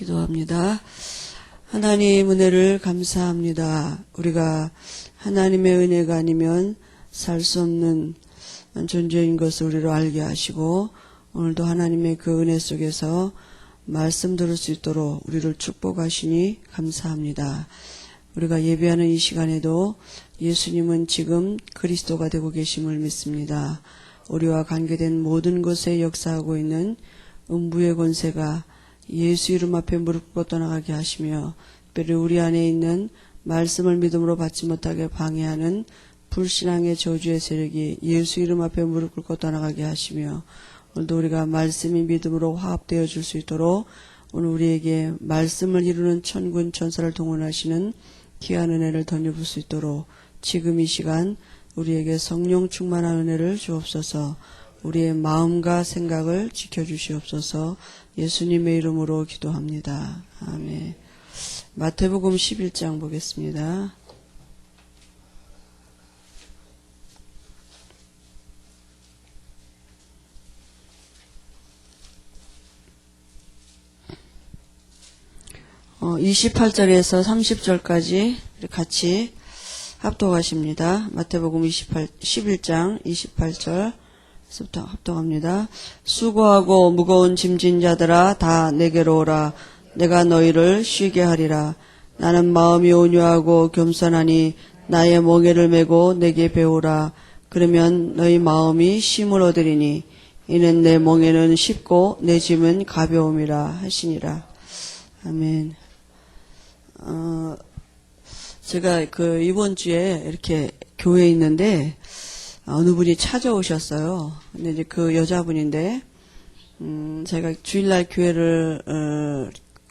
기도합니다. 하나님 은혜를 감사합니다. 우리가 하나님의 은혜가 아니면 살 수 없는 존재인 것을 우리로 알게 하시고 오늘도 하나님의 그 은혜 속에서 말씀 들을 수 있도록 우리를 축복하시니 감사합니다. 우리가 예배하는 이 시간에도 예수님은 지금 그리스도가 되고 계심을 믿습니다. 우리와 관계된 모든 것에 역사하고 있는 음부의 권세가 예수 이름 앞에 무릎 꿇고 떠나가게 하시며 특별히 우리 안에 있는 말씀을 믿음으로 받지 못하게 방해하는 불신앙의 저주의 세력이 예수 이름 앞에 무릎 꿇고 떠나가게 하시며 오늘도 우리가 말씀이 믿음으로 화합되어 줄 수 있도록 오늘 우리에게 말씀을 이루는 천군 천사를 동원하시는 귀한 은혜를 덧입을 수 있도록 지금 이 시간 우리에게 성령 충만한 은혜를 주옵소서. 우리의 마음과 생각을 지켜주시옵소서. 예수님의 이름으로 기도합니다. 아멘. 마태복음 11장 보겠습니다. 어, 28절에서 30절까지 같이 합독하십니다. 마태복음 11장 28절부터 합독합니다. 수고하고 무거운 짐진 자들아 다 내게로 오라. 내가 너희를 쉬게 하리라. 나는 마음이 온유하고 겸손하니 나의 멍에를 메고 내게 배우라. 그러면 너희 마음이 쉼을 얻으리니 이는 내 멍에는 쉽고 내 짐은 가벼움이라 하시니라. 아멘. 제가 이번 주에 이렇게 교회에 있는데 어느 분이 찾아오셨어요. 근데 이제 그 여자분인데 제가 주일날 교회를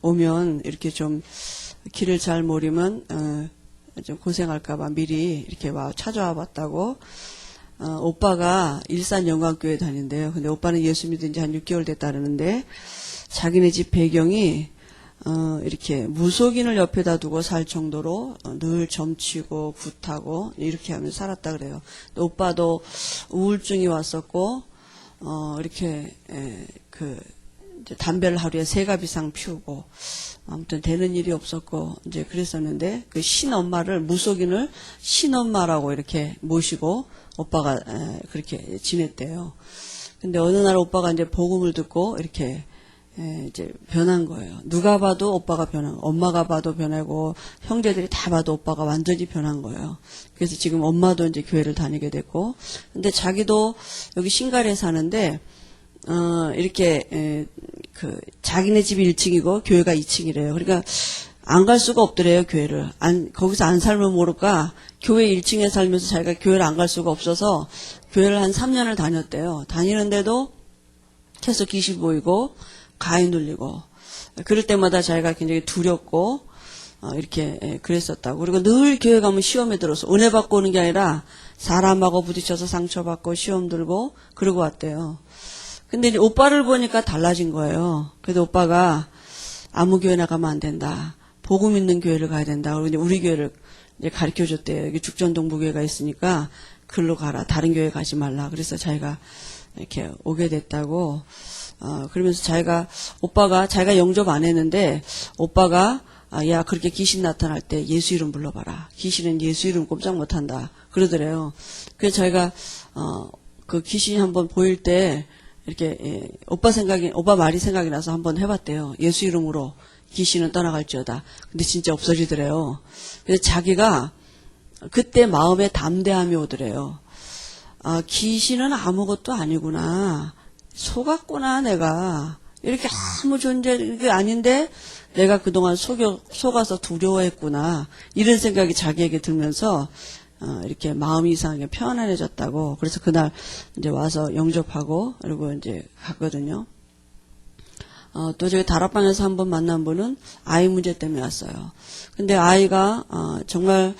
오면 이렇게 좀 길을 잘 모르면 좀 고생할까봐 미리 이렇게 찾아와 봤다고. 오빠가 일산 영광교회 다닌대요. 근데 오빠는 예수 믿은 지 한 6개월 됐다 그러는데 자기네 집 배경이 이렇게 무속인을 옆에다 두고 살 정도로 늘 점치고 굿하고 이렇게 하면서 살았다 그래요. 오빠도 우울증이 왔었고, 이렇게, 이제 담배를 하루에 3갑 이상 피우고, 아무튼 되는 일이 없었고, 이제 그랬었는데, 그 신엄마를, 무속인을 신엄마라고 이렇게 모시고, 오빠가 그렇게 지냈대요. 근데 어느 날 오빠가 이제 복음을 듣고, 이렇게, 이제 변한 거예요. 누가 봐도 오빠가 변한, 엄마가 봐도 변하고 형제들이 다 봐도 오빠가 완전히 변한 거예요. 그래서 지금 엄마도 이제 교회를 다니게 됐고, 근데 자기도 여기 신갈에 사는데 이렇게 자기네 집이 1층이고 교회가 2층이래요. 그러니까 안 갈 수가 없더래요, 교회를. 거기서 안 살면 모를까 교회 1층에 살면서 자기가 교회를 안 갈 수가 없어서 교회를 한 3년을 다녔대요. 다니는데도 계속 귀신 보이고 가위 눌리고 그럴 때마다 자기가 굉장히 두렵고 이렇게 그랬었다고. 그리고 늘 교회 가면 시험에 들어서 은혜 받고 오는 게 아니라 사람하고 부딪혀서 상처받고 시험 들고 그러고 왔대요. 근데 이제 오빠를 보니까 달라진 거예요. 그래서 오빠가 아무 교회 나가면 안 된다. 복음 있는 교회를 가야 된다. 그리고 이제 우리 교회를 이제 가르쳐 줬대요. 여기 죽전동부교회가 있으니까 글로 가라. 다른 교회 가지 말라. 그래서 자기가 이렇게 오게 됐다고. 그러면서 자기가 영접 안 했는데, 오빠가, 야, 그렇게 귀신 나타날 때 예수 이름 불러봐라. 귀신은 예수 이름 꼼짝 못 한다. 그러더래요. 그래서 자기가, 그 귀신이 한번 보일 때, 이렇게, 오빠 말이 생각이 나서 한번 해봤대요. 예수 이름으로 귀신은 떠나갈지어다. 근데 진짜 없어지더래요. 그래서 자기가, 그때 마음에 담대함이 오더래요. 귀신은 아무것도 아니구나. 속았구나, 내가. 이렇게 아무 존재 아닌데 내가 그동안 속아서 두려워했구나. 이런 생각이 자기에게 들면서 이렇게 마음이 이상하게 편안해졌다고. 그래서 그날 이제 와서 영접하고 그리고 이제 갔거든요. 또 저희 다락방에서 한번 만난 분은 아이 문제 때문에 왔어요. 근데 아이가 정말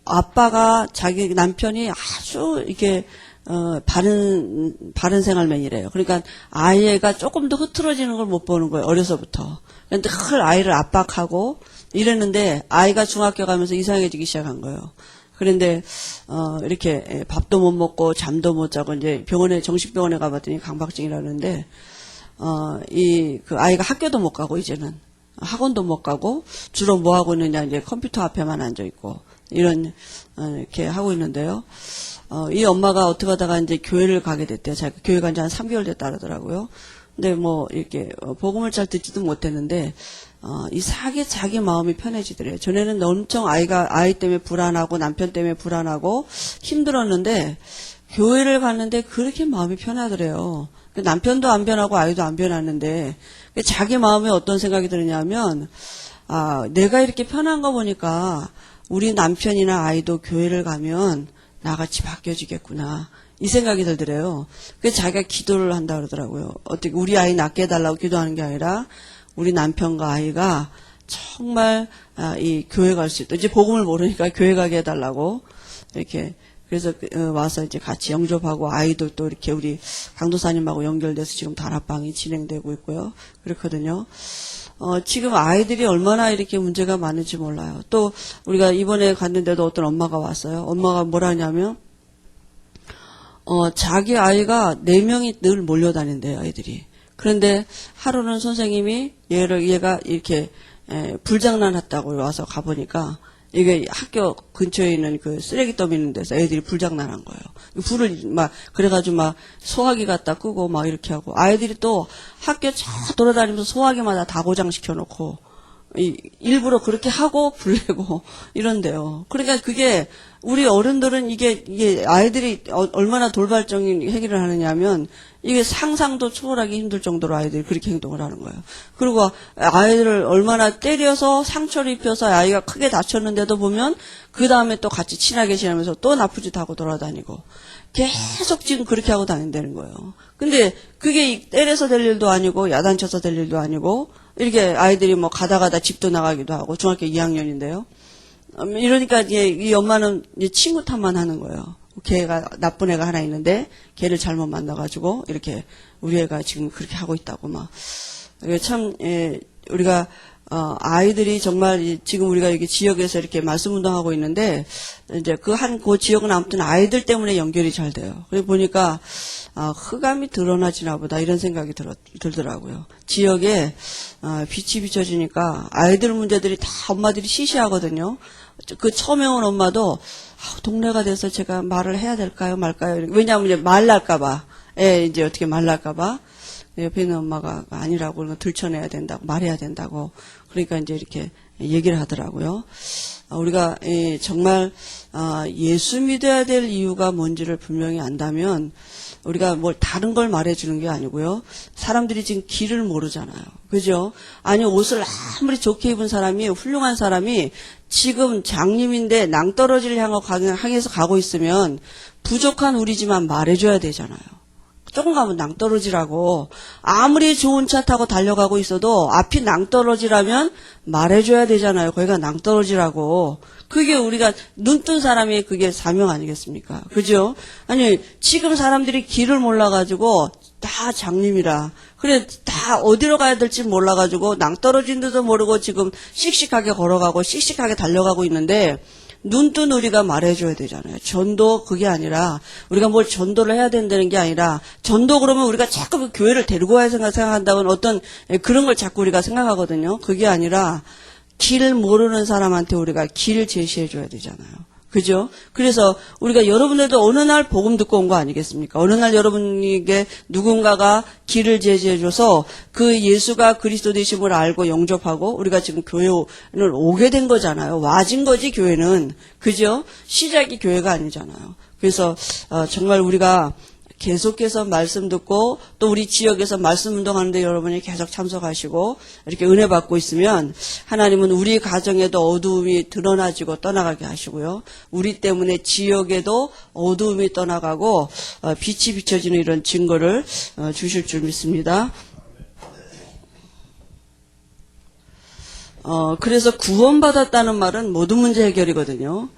아빠가 자기 남편이 아주 이렇게 바른 생활맨이래요. 그러니까 아이가 조금 더 흐트러지는 걸 못 보는 거예요. 어려서부터. 근데 늘 아이를 압박하고 이랬는데 아이가 중학교 가면서 이상해지기 시작한 거예요. 그런데 이렇게 밥도 못 먹고 잠도 못 자고 이제 정신병원에 가봤더니 강박증이라는데 그 아이가 학교도 못 가고 이제는 학원도 못 가고 주로 뭐 하고 있느냐 이제 컴퓨터 앞에만 앉아 있고 이런 이렇게 하고 있는데요. 이 엄마가 어떻게 하다가 이제 교회를 가게 됐대요. 자기가 교회 간 지 한 3개월 됐다 그러더라고요. 근데 뭐 이렇게 복음을 잘 듣지도 못했는데 이상하게 자기 마음이 편해지더래요. 전에는 엄청 아이 때문에 불안하고 남편 때문에 불안하고 힘들었는데 교회를 갔는데 그렇게 마음이 편하더래요. 남편도 안 변하고 아이도 안 변하는데 자기 마음에 어떤 생각이 드느냐면 내가 이렇게 편한 거 보니까 우리 남편이나 아이도 교회를 가면 나같이 바뀌어지겠구나. 이 생각이 들더래요. 그래서 자기가 기도를 한다 그러더라고요. 어떻게 우리 아이 낫게 해달라고 기도하는 게 아니라 우리 남편과 아이가 정말 이 교회 갈 수 있다. 이제 복음을 모르니까 교회 가게 해달라고 이렇게 그래서 와서 이제 같이 영접하고 아이도 또 이렇게 우리 강도사님하고 연결돼서 지금 다락방이 진행되고 있고요. 그렇거든요. 지금 아이들이 얼마나 이렇게 문제가 많은지 몰라요. 또 우리가 이번에 갔는데도 어떤 엄마가 왔어요. 엄마가 뭐라 하냐면 자기 아이가 4명이 늘 몰려다닌대요, 아이들이. 그런데 하루는 선생님이 얘가 이렇게 불장난 했다고 와서 가보니까 이게 학교 근처에 있는 그 쓰레기 떠미는 데서 애들이 불장난한 거예요. 불을 그래가지고 소화기 갖다 끄고 이렇게 하고 아이들이 또 학교 쫙 돌아다니면서 소화기마다 다 고장시켜 놓고 일부러 그렇게 하고 불 내고 이런데요. 그러니까 그게 우리 어른들은 이게 아이들이 얼마나 돌발적인 해결을 하느냐면 이게 상상도 초월하기 힘들 정도로 아이들이 그렇게 행동을 하는 거예요. 그리고 아이들을 얼마나 때려서 상처를 입혀서 아이가 크게 다쳤는데도 보면 그 다음에 또 같이 친하게 지내면서 또 나쁜 짓 하고 돌아다니고 계속 지금 그렇게 하고 다닌다는 거예요. 근데 그게 때려서 될 일도 아니고 야단쳐서 될 일도 아니고 이렇게 아이들이 가다 집도 나가기도 하고 중학교 2학년인데요. 이러니까 이 엄마는 친구 탓만 하는 거예요. 걔가 나쁜 애가 하나 있는데 걔를 잘못 만나가지고 이렇게 우리 애가 지금 그렇게 하고 있다고 참 우리가 아이들이 정말 지금 우리가 여기 지역에서 이렇게 말씀 운동하고 있는데 이제 그 지역은 아무튼 아이들 때문에 연결이 잘 돼요. 그래 보니까 흑암이 드러나지나 보다 이런 생각이 들더라고요. 지역에 빛이 비춰지니까 아이들 문제들이 다 엄마들이 시시하거든요. 그 처음에 온 엄마도 동네가 돼서 제가 말을 해야 될까요 말까요? 왜냐하면 이제 말날까봐 이제 어떻게 말날까봐 옆에 있는 엄마가 아니라고 들춰내야 된다고 말해야 된다고 그러니까 이제 이렇게 얘기를 하더라고요. 우리가 정말 예수 믿어야 될 이유가 뭔지를 분명히 안다면 우리가 뭘 다른 걸 말해주는 게 아니고요. 사람들이 지금 길을 모르잖아요. 그죠? 아니 옷을 아무리 좋게 입은 사람이 훌륭한 사람이 지금 장님인데 낭떠러지를 향해서 가고 있으면 부족한 우리지만 말해줘야 되잖아요. 조금 가면 낭떠러지라고 아무리 좋은 차 타고 달려가고 있어도 앞이 낭떠러지라면 말해줘야 되잖아요. 거기가 낭떠러지라고. 그게 우리가 눈뜬 사람이 그게 사명 아니겠습니까? 그죠? 아니 지금 사람들이 길을 몰라가지고 다 장님이라 그래 다 어디로 가야 될지 몰라가지고 낭떠러진 데도 모르고 지금 씩씩하게 걸어가고 씩씩하게 달려가고 있는데 눈뜬 우리가 말해줘야 되잖아요. 전도 그게 아니라 우리가 뭘 전도를 해야 된다는 게 아니라 전도 그러면 우리가 자꾸 그 교회를 데리고 와야 생각한다는 어떤 그런 걸 자꾸 우리가 생각하거든요. 그게 아니라 길 모르는 사람한테 우리가 길 제시해줘야 되잖아요. 그죠? 그래서 우리가 여러분들도 어느 날 복음 듣고 온 거 아니겠습니까? 어느 날 여러분에게 누군가가 길을 제시해줘서 그 예수가 그리스도 되심을 알고 영접하고 우리가 지금 교회를 오게 된 거잖아요. 와진 거지 교회는. 그죠? 시작이 교회가 아니잖아요. 그래서 정말 우리가 계속해서 말씀 듣고 또 우리 지역에서 말씀 운동하는데 여러분이 계속 참석하시고 이렇게 은혜 받고 있으면 하나님은 우리 가정에도 어두움이 드러나지고 떠나가게 하시고요. 우리 때문에 지역에도 어두움이 떠나가고 빛이 비춰지는 이런 증거를 주실 줄 믿습니다. 그래서 구원받았다는 말은 모든 문제 해결이거든요.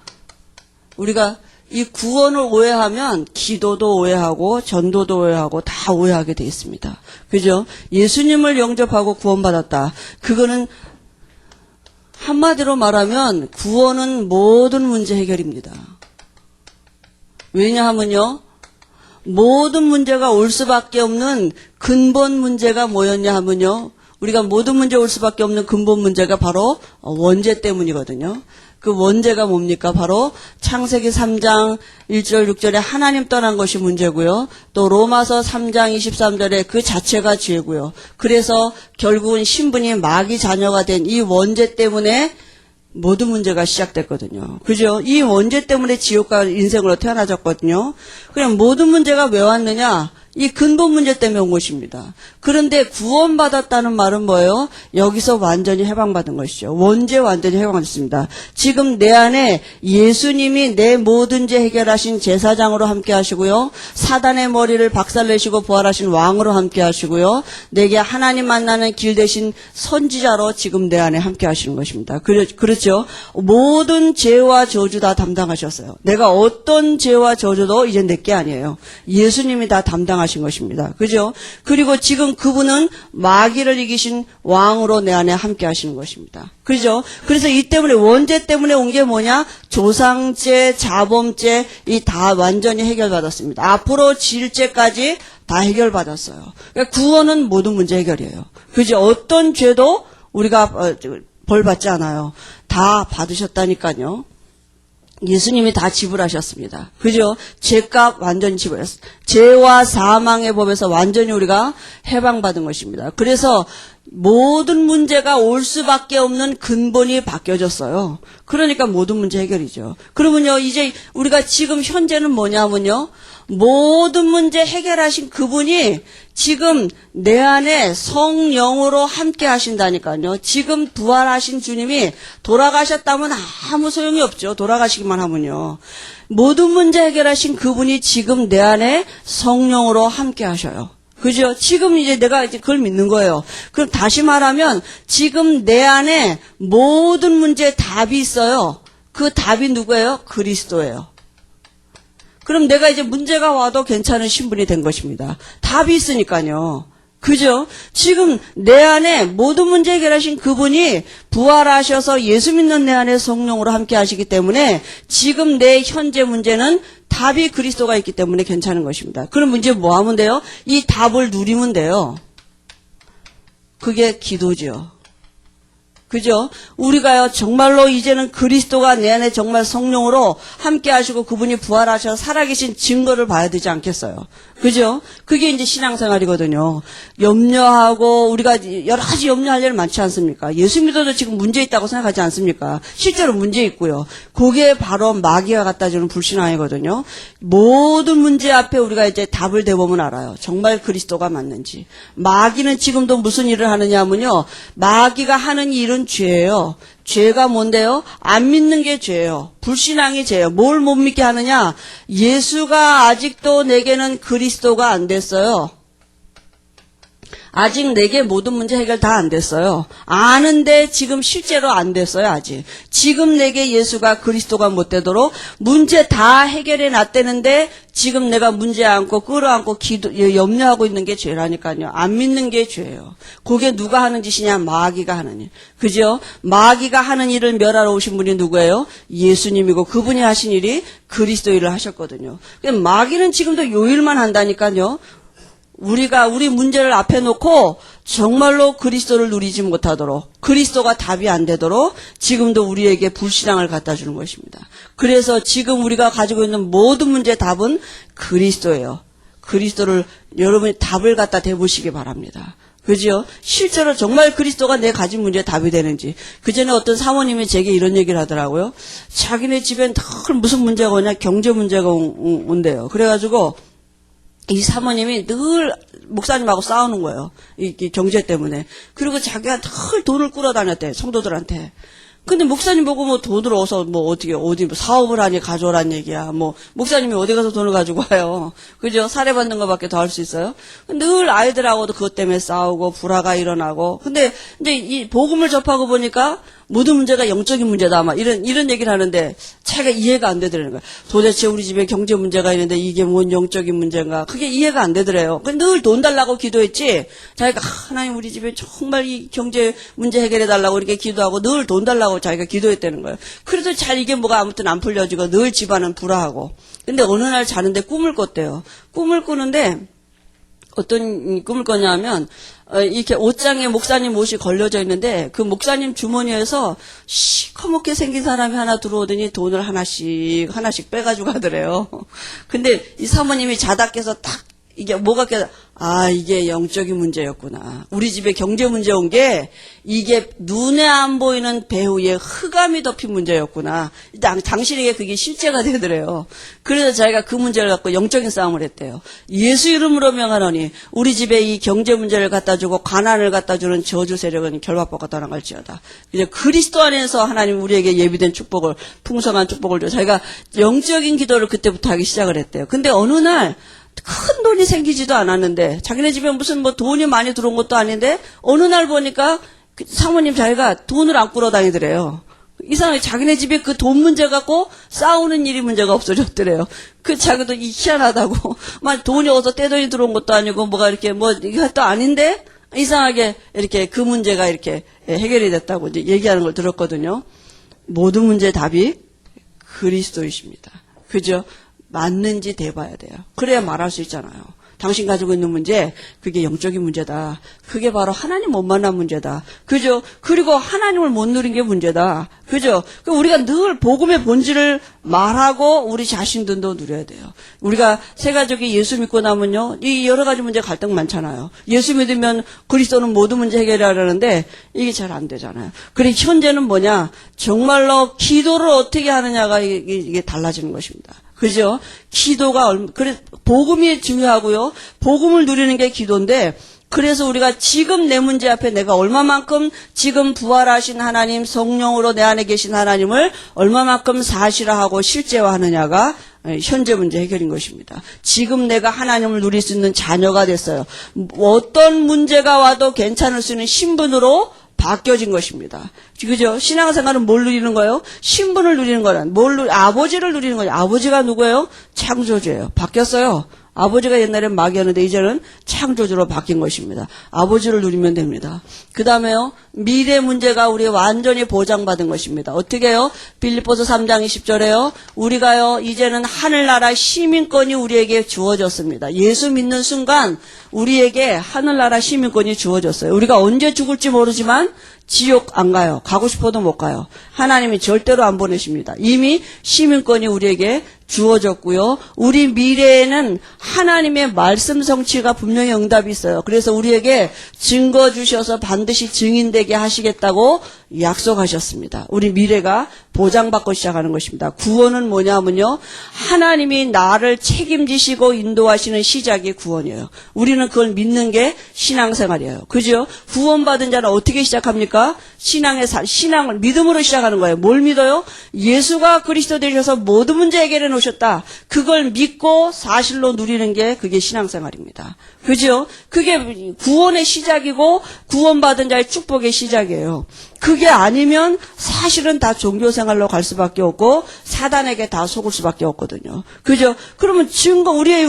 우리가 이 구원을 오해하면 기도도 오해하고 전도도 오해하고 다 오해하게 돼 있습니다. 그죠? 예수님을 영접하고 구원받았다. 그거는 한마디로 말하면 구원은 모든 문제 해결입니다. 왜냐하면요. 모든 문제가 올 수밖에 없는 근본 문제가 뭐였냐 하면요. 우리가 모든 문제 올 수밖에 없는 근본 문제가 바로 원죄 때문이거든요. 그 원죄가 뭡니까? 바로 창세기 3장 1절 6절에 하나님 떠난 것이 문제고요. 또 로마서 3장 23절에 그 자체가 죄고요. 그래서 결국은 신분이 마귀 자녀가 된 이 원죄 때문에 모든 문제가 시작됐거든요. 그죠? 이 원죄 때문에 지옥과 인생으로 태어나졌거든요. 그럼 모든 문제가 왜 왔느냐? 이 근본 문제 때문에 온 것입니다. 그런데 구원받았다는 말은 뭐예요? 여기서 완전히 해방받은 것이죠. 원죄 완전히 해방받았습니다. 지금 내 안에 예수님이 내 모든 죄 해결하신 제사장으로 함께 하시고요. 사단의 머리를 박살내시고 부활하신 왕으로 함께 하시고요. 내게 하나님 만나는 길 대신 선지자로 지금 내 안에 함께 하시는 것입니다. 그렇죠? 모든 죄와 저주 다 담당하셨어요. 내가 어떤 죄와 저주도 이제 내게 아니에요. 예수님이 다 담당하신 것입니다. 그죠? 그리고 지금 그분은 마귀를 이기신 왕으로 내 안에 함께 하시는 것입니다. 그죠? 그래서 이 때문에 원죄 때문에 온 게 뭐냐? 조상죄, 자범죄 이 다 완전히 해결받았습니다. 앞으로 질 죄까지 다 해결받았어요. 그러니까 구원은 모든 문제 해결이에요. 그죠? 어떤 죄도 우리가 벌 받지 않아요. 다 받으셨다니까요. 예수님이 다 지불하셨습니다. 그죠? 죄값 완전히 지불했어요. 죄와 사망의 법에서 완전히 우리가 해방받은 것입니다. 그래서 모든 문제가 올 수밖에 없는 근본이 바뀌어졌어요. 그러니까 모든 문제 해결이죠. 그러면요, 이제 우리가 지금 현재는 뭐냐면요, 모든 문제 해결하신 그분이 지금 내 안에 성령으로 함께 하신다니까요. 지금 부활하신 주님이 돌아가셨다면 아무 소용이 없죠. 돌아가시기만 하면요. 모든 문제 해결하신 그분이 지금 내 안에 성령으로 함께 하셔요. 그죠? 지금 이제 내가 이제 그걸 믿는 거예요. 그럼 다시 말하면 지금 내 안에 모든 문제에 답이 있어요. 그 답이 누구예요? 그리스도예요. 그럼 내가 이제 문제가 와도 괜찮은 신분이 된 것입니다. 답이 있으니까요. 그죠? 지금 내 안에 모든 문제 해결하신 그분이 부활하셔서 예수 믿는 내 안에 성령으로 함께 하시기 때문에 지금 내 현재 문제는 답이 그리스도가 있기 때문에 괜찮은 것입니다. 그럼 문제 뭐 하면 돼요? 이 답을 누리면 돼요. 그게 기도죠. 그죠? 우리가요, 정말로 이제는 그리스도가 내 안에 정말 성령으로 함께 하시고 그분이 부활하셔서 살아계신 증거를 봐야 되지 않겠어요? 그죠? 그게 이제 신앙생활이거든요. 염려하고, 우리가 여러 가지 염려할 일 많지 않습니까? 예수 믿어도 지금 문제 있다고 생각하지 않습니까? 실제로 문제 있고요. 그게 바로 마귀가 갖다 주는 불신앙이거든요. 모든 문제 앞에 우리가 이제 답을 대보면 알아요. 정말 그리스도가 맞는지. 마귀는 지금도 무슨 일을 하느냐 하면요. 마귀가 하는 일은 죄예요. 죄가 뭔데요? 안 믿는 게 죄예요. 불신앙이 죄예요. 뭘 못 믿게 하느냐? 예수가 아직도 내게는 그리스도가 안 됐어요. 아직 내게 모든 문제 해결 다 안 됐어요. 아는데 지금 실제로 안 됐어요, 아직. 지금 내게 예수가 그리스도가 못 되도록 문제 다 해결해 놨다는데 지금 내가 문제 안고 끌어안고 염려하고 있는 게 죄라니까요. 안 믿는 게 죄예요. 그게 누가 하는 짓이냐? 마귀가 하는 일. 그죠? 마귀가 하는 일을 멸하러 오신 분이 누구예요? 예수님이고 그분이 하신 일이 그리스도 일을 하셨거든요. 마귀는 지금도 요 일만 한다니까요. 우리가 우리 문제를 앞에 놓고 정말로 그리스도를 누리지 못하도록 그리스도가 답이 안 되도록 지금도 우리에게 불신앙을 갖다 주는 것입니다. 그래서 지금 우리가 가지고 있는 모든 문제의 답은 그리스도예요. 그리스도를 여러분이 답을 갖다 대보시기 바랍니다. 그죠? 실제로 정말 그리스도가 내 가진 문제에 답이 되는지. 그전에 어떤 사모님이 제게 이런 얘기를 하더라고요. 자기네 집엔 늘 무슨 문제가 오냐? 경제 문제가 온대요. 그래가지고 이 사모님이 늘 목사님하고 싸우는 거예요. 이 경제 때문에. 그리고 자기가 늘 돈을 끌어다녔대, 성도들한테. 근데 목사님 보고 뭐 돈을 어디 뭐 사업을 하니 가져오란 얘기야. 뭐, 목사님이 어디 가서 돈을 가지고 와요. 그죠? 살해받는 것밖에 더 할 수 있어요? 늘 아이들하고도 그것 때문에 싸우고, 불화가 일어나고. 근데 이제 이 복음을 접하고 보니까 모든 문제가 영적인 문제다. 막 이런 얘기를 하는데 자기가 이해가 안 되더라는 거야. 도대체 우리 집에 경제 문제가 있는데 이게 뭔 영적인 문제인가. 그게 이해가 안 되더래요. 늘 돈 달라고 기도했지. 자기가 하나님 우리 집에 정말 이 경제 문제 해결해 달라고 이렇게 기도하고 늘 돈 달라고 자기가 기도했다는 거예요. 그래도 잘 이게 뭐가 아무튼 안 풀려지고 늘 집안은 불화하고. 근데 어느 날 자는데 꿈을 꿨대요. 꿈을 꾸는데 어떤 꿈을 꿨냐면 이렇게 옷장에 목사님 옷이 걸려져 있는데 그 목사님 주머니에서 시커멓게 생긴 사람이 하나 들어오더니 돈을 하나씩 빼가지고 가더래요. 근데 이 사모님이 자다 깨서 딱 이게 뭐가 깨서 이게 영적인 문제였구나. 우리 집에 경제 문제 온 게 이게 눈에 안 보이는 배후에 흑암이 덮인 문제였구나. 당신에게 그게 실제가 되더래요. 그래서 자기가 그 문제를 갖고 영적인 싸움을 했대요. 예수 이름으로 명하노니 우리 집에 이 경제 문제를 갖다 주고 가난을 갖다 주는 저주 세력은 결박받고 떠나갈지어다. 이제 그리스도 안에서 하나님 우리에게 예비된 축복을 풍성한 축복을 줘. 자기가 영적인 기도를 그때부터 하기 시작을 했대요. 근데 어느 날 큰 돈이 생기지도 않았는데 자기네 집에 무슨 뭐 돈이 많이 들어온 것도 아닌데 어느 날 보니까 그 사모님 자기가 돈을 안 꾸러 다니더래요. 이상하게 자기네 집에 그 돈 문제 갖고 싸우는 일이 문제가 없어졌더래요. 그 자기도 희한하다고 막 돈이 어디서 떼돈이 들어온 것도 아니고 뭐가 이렇게 뭐 이것도 아닌데 이상하게 이렇게 그 문제가 이렇게 해결이 됐다고 이제 얘기하는 걸 들었거든요. 모든 문제의 답이 그리스도이십니다. 그죠? 맞는지 대봐야 돼요. 그래야 말할 수 있잖아요. 당신 가지고 있는 문제, 그게 영적인 문제다. 그게 바로 하나님 못 만난 문제다. 그죠? 그리고 하나님을 못 누린 게 문제다. 그죠? 우리가 늘 복음의 본질을 말하고 우리 자신들도 누려야 돼요. 우리가 새 가족이 예수 믿고 나면요, 이 여러 가지 문제 갈등 많잖아요. 예수 믿으면 그리스도는 모든 문제 해결하려는데 이게 잘 안 되잖아요. 그래 현재는 뭐냐? 정말로 기도를 어떻게 하느냐가 이게 달라지는 것입니다. 그죠? 기도가, 그래, 복음이 중요하고요. 복음을 누리는 게 기도인데, 그래서 우리가 지금 내 문제 앞에 내가 얼마만큼 지금 부활하신 하나님, 성령으로 내 안에 계신 하나님을 얼마만큼 사실화하고 실제화하느냐가 현재 문제 해결인 것입니다. 지금 내가 하나님을 누릴 수 있는 자녀가 됐어요. 어떤 문제가 와도 괜찮을 수 있는 신분으로 바뀌어진 것입니다. 그죠? 신앙생활은 뭘 누리는 거예요? 신분을 누리는 거란 아버지를 누리는 거예요. 아버지가 누구예요? 창조주예요. 바뀌었어요. 아버지가 옛날엔 마귀였는데 이제는 창조주로 바뀐 것입니다. 아버지를 누리면 됩니다. 그 다음에요. 미래 문제가 우리 완전히 보장받은 것입니다. 어떻게 해요? 빌립보서 3장 20절에요. 우리가요 이제는 하늘나라 시민권이 우리에게 주어졌습니다. 예수 믿는 순간 우리에게 하늘나라 시민권이 주어졌어요. 우리가 언제 죽을지 모르지만 지옥 안 가요. 가고 싶어도 못 가요. 하나님이 절대로 안 보내십니다. 이미 시민권이 우리에게 주어졌고요. 우리 미래에는 하나님의 말씀 성취가 분명히 응답이 있어요. 그래서 우리에게 증거 주셔서 반드시 증인되게 하시겠다고 약속하셨습니다. 우리 미래가 보장받고 시작하는 것입니다. 구원은 뭐냐면요. 하나님이 나를 책임지시고 인도하시는 시작이 구원이에요. 우리는 그걸 믿는 게 신앙생활이에요. 그죠? 구원받은 자는 어떻게 시작합니까? 신앙을 믿음으로 시작하는 거예요. 뭘 믿어요? 예수가 그리스도 되셔서 모든 문제 해결해 놓으셨다. 그걸 믿고 사실로 누리는 게 그게 신앙생활입니다. 그죠? 그게 구원의 시작이고 구원받은 자의 축복의 시작이에요. 그게 아니면 사실은 다 종교생활로 갈 수밖에 없고 사단에게 다 속을 수밖에 없거든요. 그죠? 그러면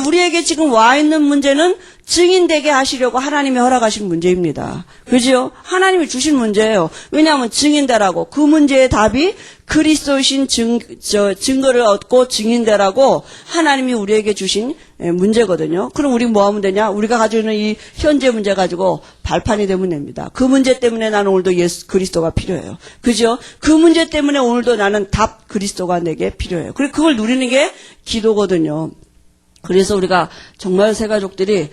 우리에게 지금 와 있는 문제는 증인되게 하시려고 하나님이 허락하신 문제입니다. 그죠? 하나님이 주신 문제예요. 왜냐하면 증인되라고. 그 문제의 답이 그리스도신 증거를 얻고 증인되라고 하나님이 우리에게 주신 문제거든요. 그럼 우리 뭐 하면 되냐? 우리가 가지고 있는 이 현재 문제 가지고 발판이 되면 됩니다. 그 문제 때문에 나는 오늘도 예수 그리스도가 필요해요. 그죠? 그 문제 때문에 오늘도 나는 답 그리스도가 내게 필요해요. 그리고 그걸 누리는 게 기도거든요. 그래서 우리가 정말 새 가족들이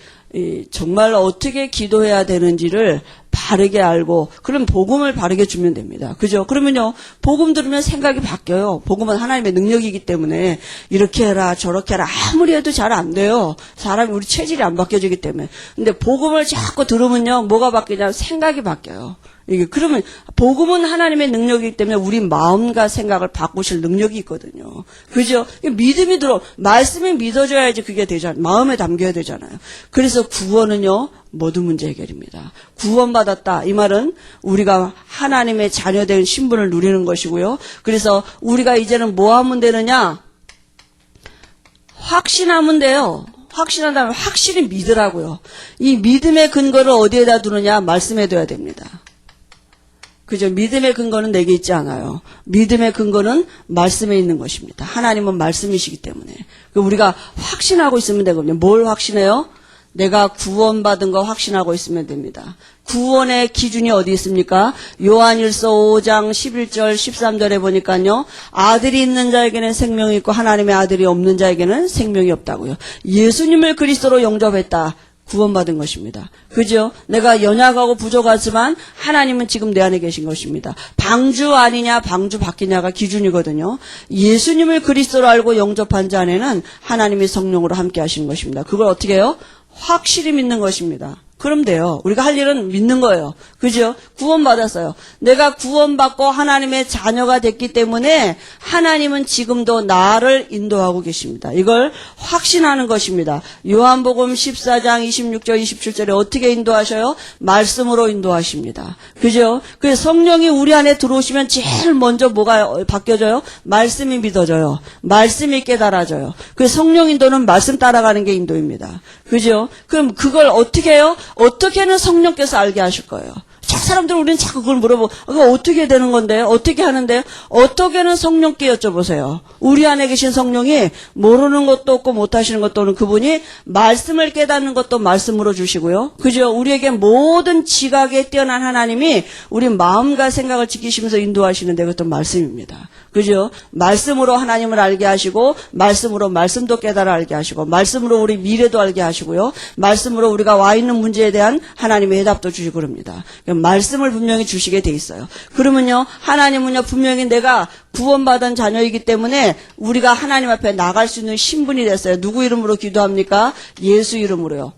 정말 어떻게 기도해야 되는지를 바르게 알고 그럼 복음을 바르게 주면 됩니다. 그죠? 그러면요. 복음 들으면 생각이 바뀌어요. 복음은 하나님의 능력이기 때문에 이렇게 해라 저렇게 해라 아무리 해도 잘 안 돼요. 사람이 우리 체질이 안 바뀌어지기 때문에. 근데 복음을 자꾸 들으면요. 뭐가 바뀌냐 생각이 바뀌어요. 이게 그러면 복음은 하나님의 능력이기 때문에 우리 마음과 생각을 바꾸실 능력이 있거든요. 그죠? 믿음이 말씀이 믿어져야지 그게 되잖아요. 마음에 담겨야 되잖아요. 그래서 구원은요. 모든 문제 해결입니다. 구원받았다. 이 말은 우리가 하나님의 자녀된 신분을 누리는 것이고요. 그래서 우리가 이제는 뭐 하면 되느냐? 확신하면 돼요. 확신한 다음에 확실히 믿으라고요. 이 믿음의 근거를 어디에다 두느냐? 말씀에 둬야 됩니다. 그죠? 믿음의 근거는 내게 있지 않아요. 믿음의 근거는 말씀에 있는 것입니다. 하나님은 말씀이시기 때문에. 우리가 확신하고 있으면 되거든요. 뭘 확신해요? 내가 구원받은 거 확신하고 있으면 됩니다. 구원의 기준이 어디 있습니까? 요한일서 5장 11절 13절에 보니까요. 아들이 있는 자에게는 생명이 있고 하나님의 아들이 없는 자에게는 생명이 없다고요. 예수님을 그리스도로 영접했다. 구원받은 것입니다. 그죠? 내가 연약하고 부족하지만 하나님은 지금 내 안에 계신 것입니다. 방주 아니냐 방주 밖이냐가 기준이거든요. 예수님을 그리스도로 알고 영접한 자 안에는 하나님이 성령으로 함께 하시는 것입니다. 그걸 어떻게 해요? 확실히 믿는 것입니다. 그럼 돼요. 우리가 할 일은 믿는 거예요. 그죠? 구원받았어요. 내가 구원받고 하나님의 자녀가 됐기 때문에 하나님은 지금도 나를 인도하고 계십니다. 이걸 확신하는 것입니다. 요한복음 14장 26절 27절에 어떻게 인도하셔요? 말씀으로 인도하십니다. 그죠? 그래서 성령이 우리 안에 들어오시면 제일 먼저 뭐가 바뀌어져요? 말씀이 믿어져요. 말씀이 깨달아져요. 그래서 성령 인도는 말씀 따라가는 게 인도입니다. 그죠? 그럼 그걸 어떻게 해요? 어떻게는 성령께서 알게 하실 거예요. 사람들은 우리는 자꾸 그걸 물어보고 그거 어떻게 되는 건데요? 어떻게 하는데요? 어떻게는 성령께 여쭤보세요. 우리 안에 계신 성령이 모르는 것도 없고 못하시는 것도 없는 그분이 말씀을 깨닫는 것도 말씀으로 주시고요. 그죠? 우리에게 모든 지각에 뛰어난 하나님이 우리 마음과 생각을 지키시면서 인도하시는데 그것도 말씀입니다. 그죠? 말씀으로 하나님을 알게 하시고 말씀으로 말씀도 깨달아 알게 하시고 말씀으로 우리 미래도 알게 하시고요. 말씀으로 우리가 와 있는 문제에 대한 하나님의 해답도 주시고 그럽니다. 말씀을 분명히 주시게 돼 있어요. 그러면요, 하나님은요, 분명히 내가 구원받은 자녀이기 때문에 우리가 하나님 앞에 나갈 수 있는 신분이 됐어요. 누구 이름으로 기도합니까? 예수 이름으로요.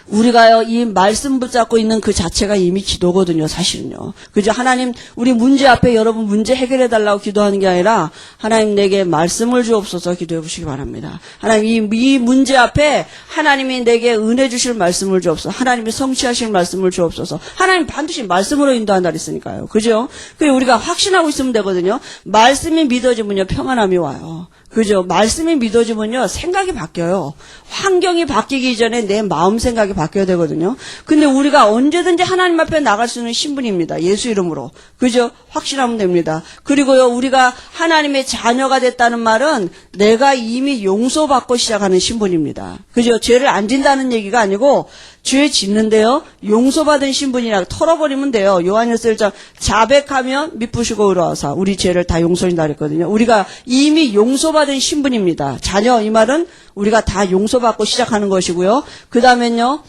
우리가요, 이 말씀 붙잡고 있는 그 자체가 이미 기도거든요, 사실은요. 그죠? 하나님, 우리 문제 앞에 여러분 문제 해결해달라고 기도하는 게 아니라, 하나님 내게 말씀을 주옵소서 기도해 보시기 바랍니다. 하나님, 이 문제 앞에 하나님이 내게 은혜 주실 말씀을 주옵소서. 하나님이 성취하실 말씀을 주옵소서. 하나님 반드시 말씀으로 인도한다 그랬으니까요. 그죠? 그래서 우리가 확신하고 있으면 되거든요. 말씀이 믿어지면요, 평안함이 와요. 그죠? 말씀이 믿어지면요, 생각이 바뀌어요. 환경이 바뀌기 전에 내 마음 생각이 바뀌어야 되거든요. 근데 우리가 언제든지 하나님 앞에 나갈 수 있는 신분입니다. 예수 이름으로. 그죠? 확신하면 됩니다. 그리고요, 우리가 하나님의 자녀가 됐다는 말은 내가 이미 용서받고 시작하는 신분입니다. 그죠? 죄를 안 진다는 얘기가 아니고, 죄 짓는데요, 용서받은 신분이라 털어버리면 돼요. 요한일서 1장 자백하면 미쁘시고 의로하사 우리 죄를 다 용서한다 그랬거든요. 우리가 이미 용서받은 신분입니다. 자녀 이 말은 우리가 다 용서받고 시작하는 것이고요. 그 다음엔요,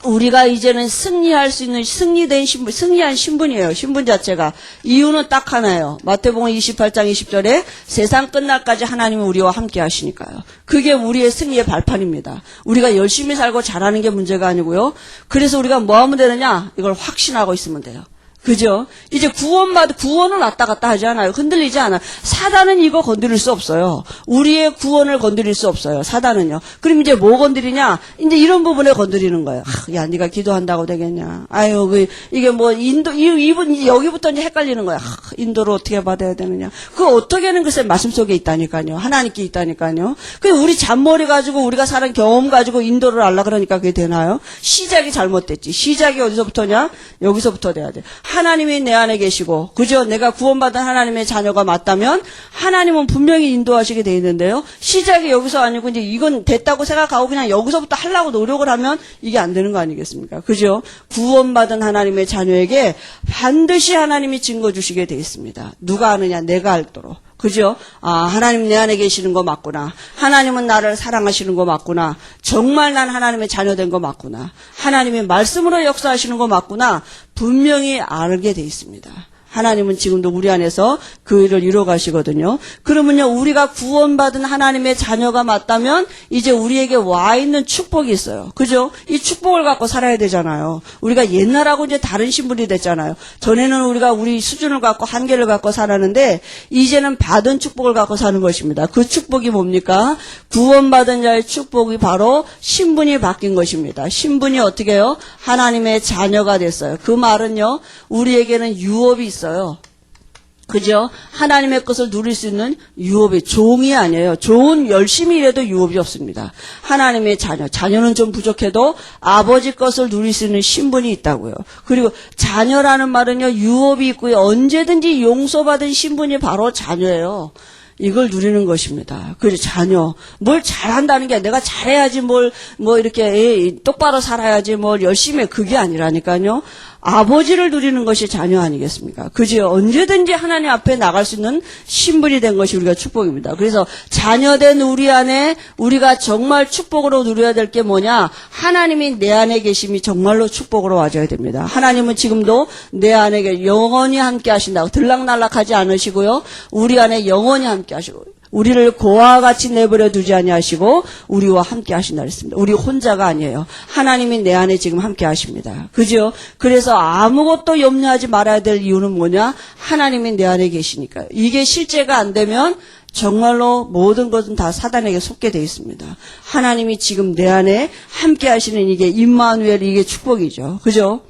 우리가 이제는 승리할 수 있는 승리된 신분, 승리한 신분이에요. 신분 자체가. 이유는 딱 하나예요. 마태복음 28장 20절에 세상 끝날까지 하나님은 우리와 함께 하시니까요. 그게 우리의 승리의 발판입니다. 우리가 열심히 살고 잘하는 게 문제가 아니고요. 그래서 우리가 뭐 하면 되느냐? 이걸 확신하고 있으면 돼요. 그죠? 이제 구원은 왔다 갔다 하지 않아요. 흔들리지 않아요. 사단은 이거 건드릴 수 없어요. 우리의 구원을 건드릴 수 없어요. 사단은요. 그럼 이제 뭐 건드리냐? 이제 이런 부분에 건드리는 거예요. 야, 네가 기도한다고 되겠냐? 아유, 이게 뭐 이분 여기부터 이제 헷갈리는 거야. 인도를 어떻게 받아야 되느냐? 그 어떻게는 글쎄 말씀 속에 있다니까요. 하나님께 있다니까요. 그 우리 잔머리 가지고 우리가 사는 경험 가지고 인도를 알라 그러니까 그게 되나요? 시작이 잘못됐지. 시작이 어디서부터냐? 여기서부터 돼야 돼. 하나님이 내 안에 계시고, 그죠? 내가 구원받은 하나님의 자녀가 맞다면 하나님은 분명히 인도하시게 돼 있는데요. 시작이 여기서 아니고 이제 이건 됐다고 생각하고 그냥 여기서부터 하려고 노력을 하면 이게 안 되는 거 아니겠습니까? 그죠? 구원받은 하나님의 자녀에게 반드시 하나님이 증거 주시게 돼 있습니다. 누가 아느냐? 내가 알도록. 그죠? 아, 하나님 내 안에 계시는 거 맞구나. 하나님은 나를 사랑하시는 거 맞구나. 정말 난 하나님의 자녀된 거 맞구나. 하나님의 말씀으로 역사하시는 거 맞구나. 분명히 알게 돼 있습니다. 하나님은 지금도 우리 안에서 그 일을 이루어 가시거든요. 그러면요, 우리가 구원받은 하나님의 자녀가 맞다면 이제 우리에게 와 있는 축복이 있어요. 그죠? 이 축복을 갖고 살아야 되잖아요. 우리가 옛날하고 이제 다른 신분이 됐잖아요. 전에는 우리가 우리 수준을 갖고 한계를 갖고 살았는데 이제는 받은 축복을 갖고 사는 것입니다. 그 축복이 뭡니까? 구원받은 자의 축복이 바로 신분이 바뀐 것입니다. 신분이 어떻게 해요? 하나님의 자녀가 됐어요. 그 말은요, 우리에게는 유업이 있어요. 그죠? 하나님의 것을 누릴 수 있는 유업이, 종이 아니에요. 종은 열심히 일해도 유업이 없습니다. 하나님의 자녀는 좀 부족해도 아버지 것을 누릴 수 있는 신분이 있다고요. 그리고 자녀라는 말은요, 유업이 있고요. 언제든지 용서받은 신분이 바로 자녀예요. 이걸 누리는 것입니다. 그리고 자녀, 뭘 잘한다는 게 내가 잘해야지 뭐 이렇게 똑바로 살아야지 뭘 열심히 해. 그게 아니라니까요. 아버지를 누리는 것이 자녀 아니겠습니까? 그죠? 언제든지 하나님 앞에 나갈 수 있는 신분이 된 것이 우리가 축복입니다. 그래서 자녀된 우리 안에 우리가 정말 축복으로 누려야 될 게 뭐냐? 하나님이 내 안에 계심이 정말로 축복으로 와줘야 됩니다. 하나님은 지금도 내 안에 영원히 함께 하신다고 들락날락하지 않으시고요. 우리 안에 영원히 함께 하시고 우리를 고와 같이 내버려 두지 아니하시고 우리와 함께 하신다 그랬습니다. 우리 혼자가 아니에요. 하나님이 내 안에 지금 함께 하십니다. 그죠? 그래서 아무것도 염려하지 말아야 될 이유는 뭐냐? 하나님이 내 안에 계시니까요. 이게 실제가 안 되면 정말로 모든 것은 다 사단에게 속게 되어 있습니다. 하나님이 지금 내 안에 함께 하시는 이게 임마누엘, 이게 축복이죠. 그죠?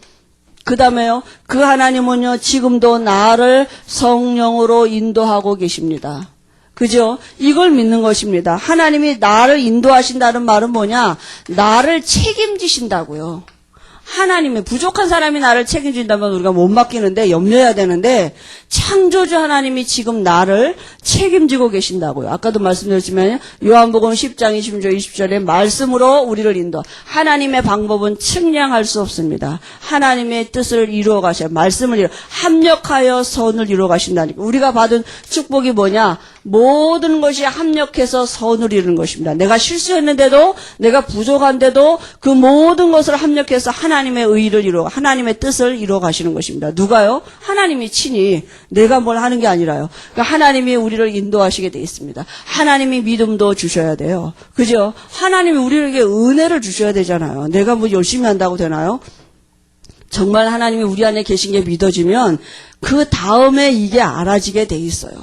그 다음에요. 그 하나님은요, 지금도 나를 성령으로 인도하고 계십니다. 그죠? 이걸 믿는 것입니다. 하나님이 나를 인도하신다는 말은 뭐냐? 나를 책임지신다고요. 하나님의 부족한 사람이 나를 책임진다면 우리가 못 맡기는데 염려해야 되는데 창조주 하나님이 지금 나를 책임지고 계신다고요. 아까도 말씀드렸지만 요한복음 10장 20절 20절에 말씀으로 우리를 인도. 하나님의 방법은 측량할 수 없습니다. 하나님의 뜻을 이루어 가셔야 말씀을 합력하여 선을 이루어 가신다니까. 우리가 받은 축복이 뭐냐? 모든 것이 합력해서 선을 이루는 것입니다. 내가 실수했는데도 내가 부족한데도 그 모든 것을 합력해서 하나님의 의를 이루어 하나님의 뜻을 이루어 가시는 것입니다. 누가요? 하나님이 친히 내가 뭘 하는 게 아니라요. 그러니까 하나님이 우리를 인도하시게 돼 있습니다. 하나님이 믿음도 주셔야 돼요. 그죠? 하나님이 우리에게 은혜를 주셔야 되잖아요. 내가 뭐 열심히 한다고 되나요? 정말 하나님이 우리 안에 계신 게 믿어지면 그 다음에 이게 알아지게 돼 있어요.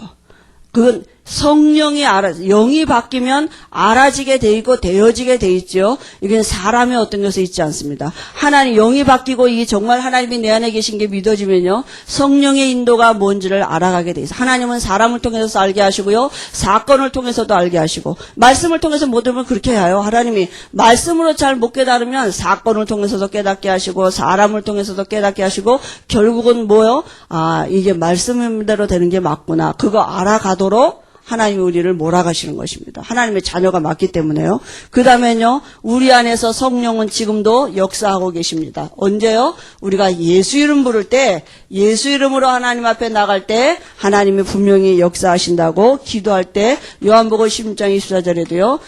그건 성령이 영이 바뀌면 알아지게 돼 있고 되어지게 돼 있죠. 이건 사람의 어떤 것에 있지 않습니다. 하나님 영이 바뀌고 이게 정말 하나님이 내 안에 계신 게 믿어지면요. 성령의 인도가 뭔지를 알아가게 돼 있어요. 하나님은 사람을 통해서 알게 하시고요. 사건을 통해서도 알게 하시고 말씀을 통해서 모든 걸 그렇게 해요. 하나님이 말씀으로 잘 못 깨달으면 사건을 통해서도 깨닫게 하시고 사람을 통해서도 깨닫게 하시고 결국은 뭐요? 아, 이게 말씀대로 되는 게 맞구나. 그거 알아가도록 하나님이 우리를 몰아가시는 것입니다. 하나님의 자녀가 맞기 때문에요. 그 다음에는요, 우리 안에서 성령은 지금도 역사하고 계십니다. 언제요? 우리가 예수 이름 부를 때, 예수 이름으로 하나님 앞에 나갈 때, 하나님이 분명히 역사하신다고 기도할 때, 요한복음 16장 24절에도요,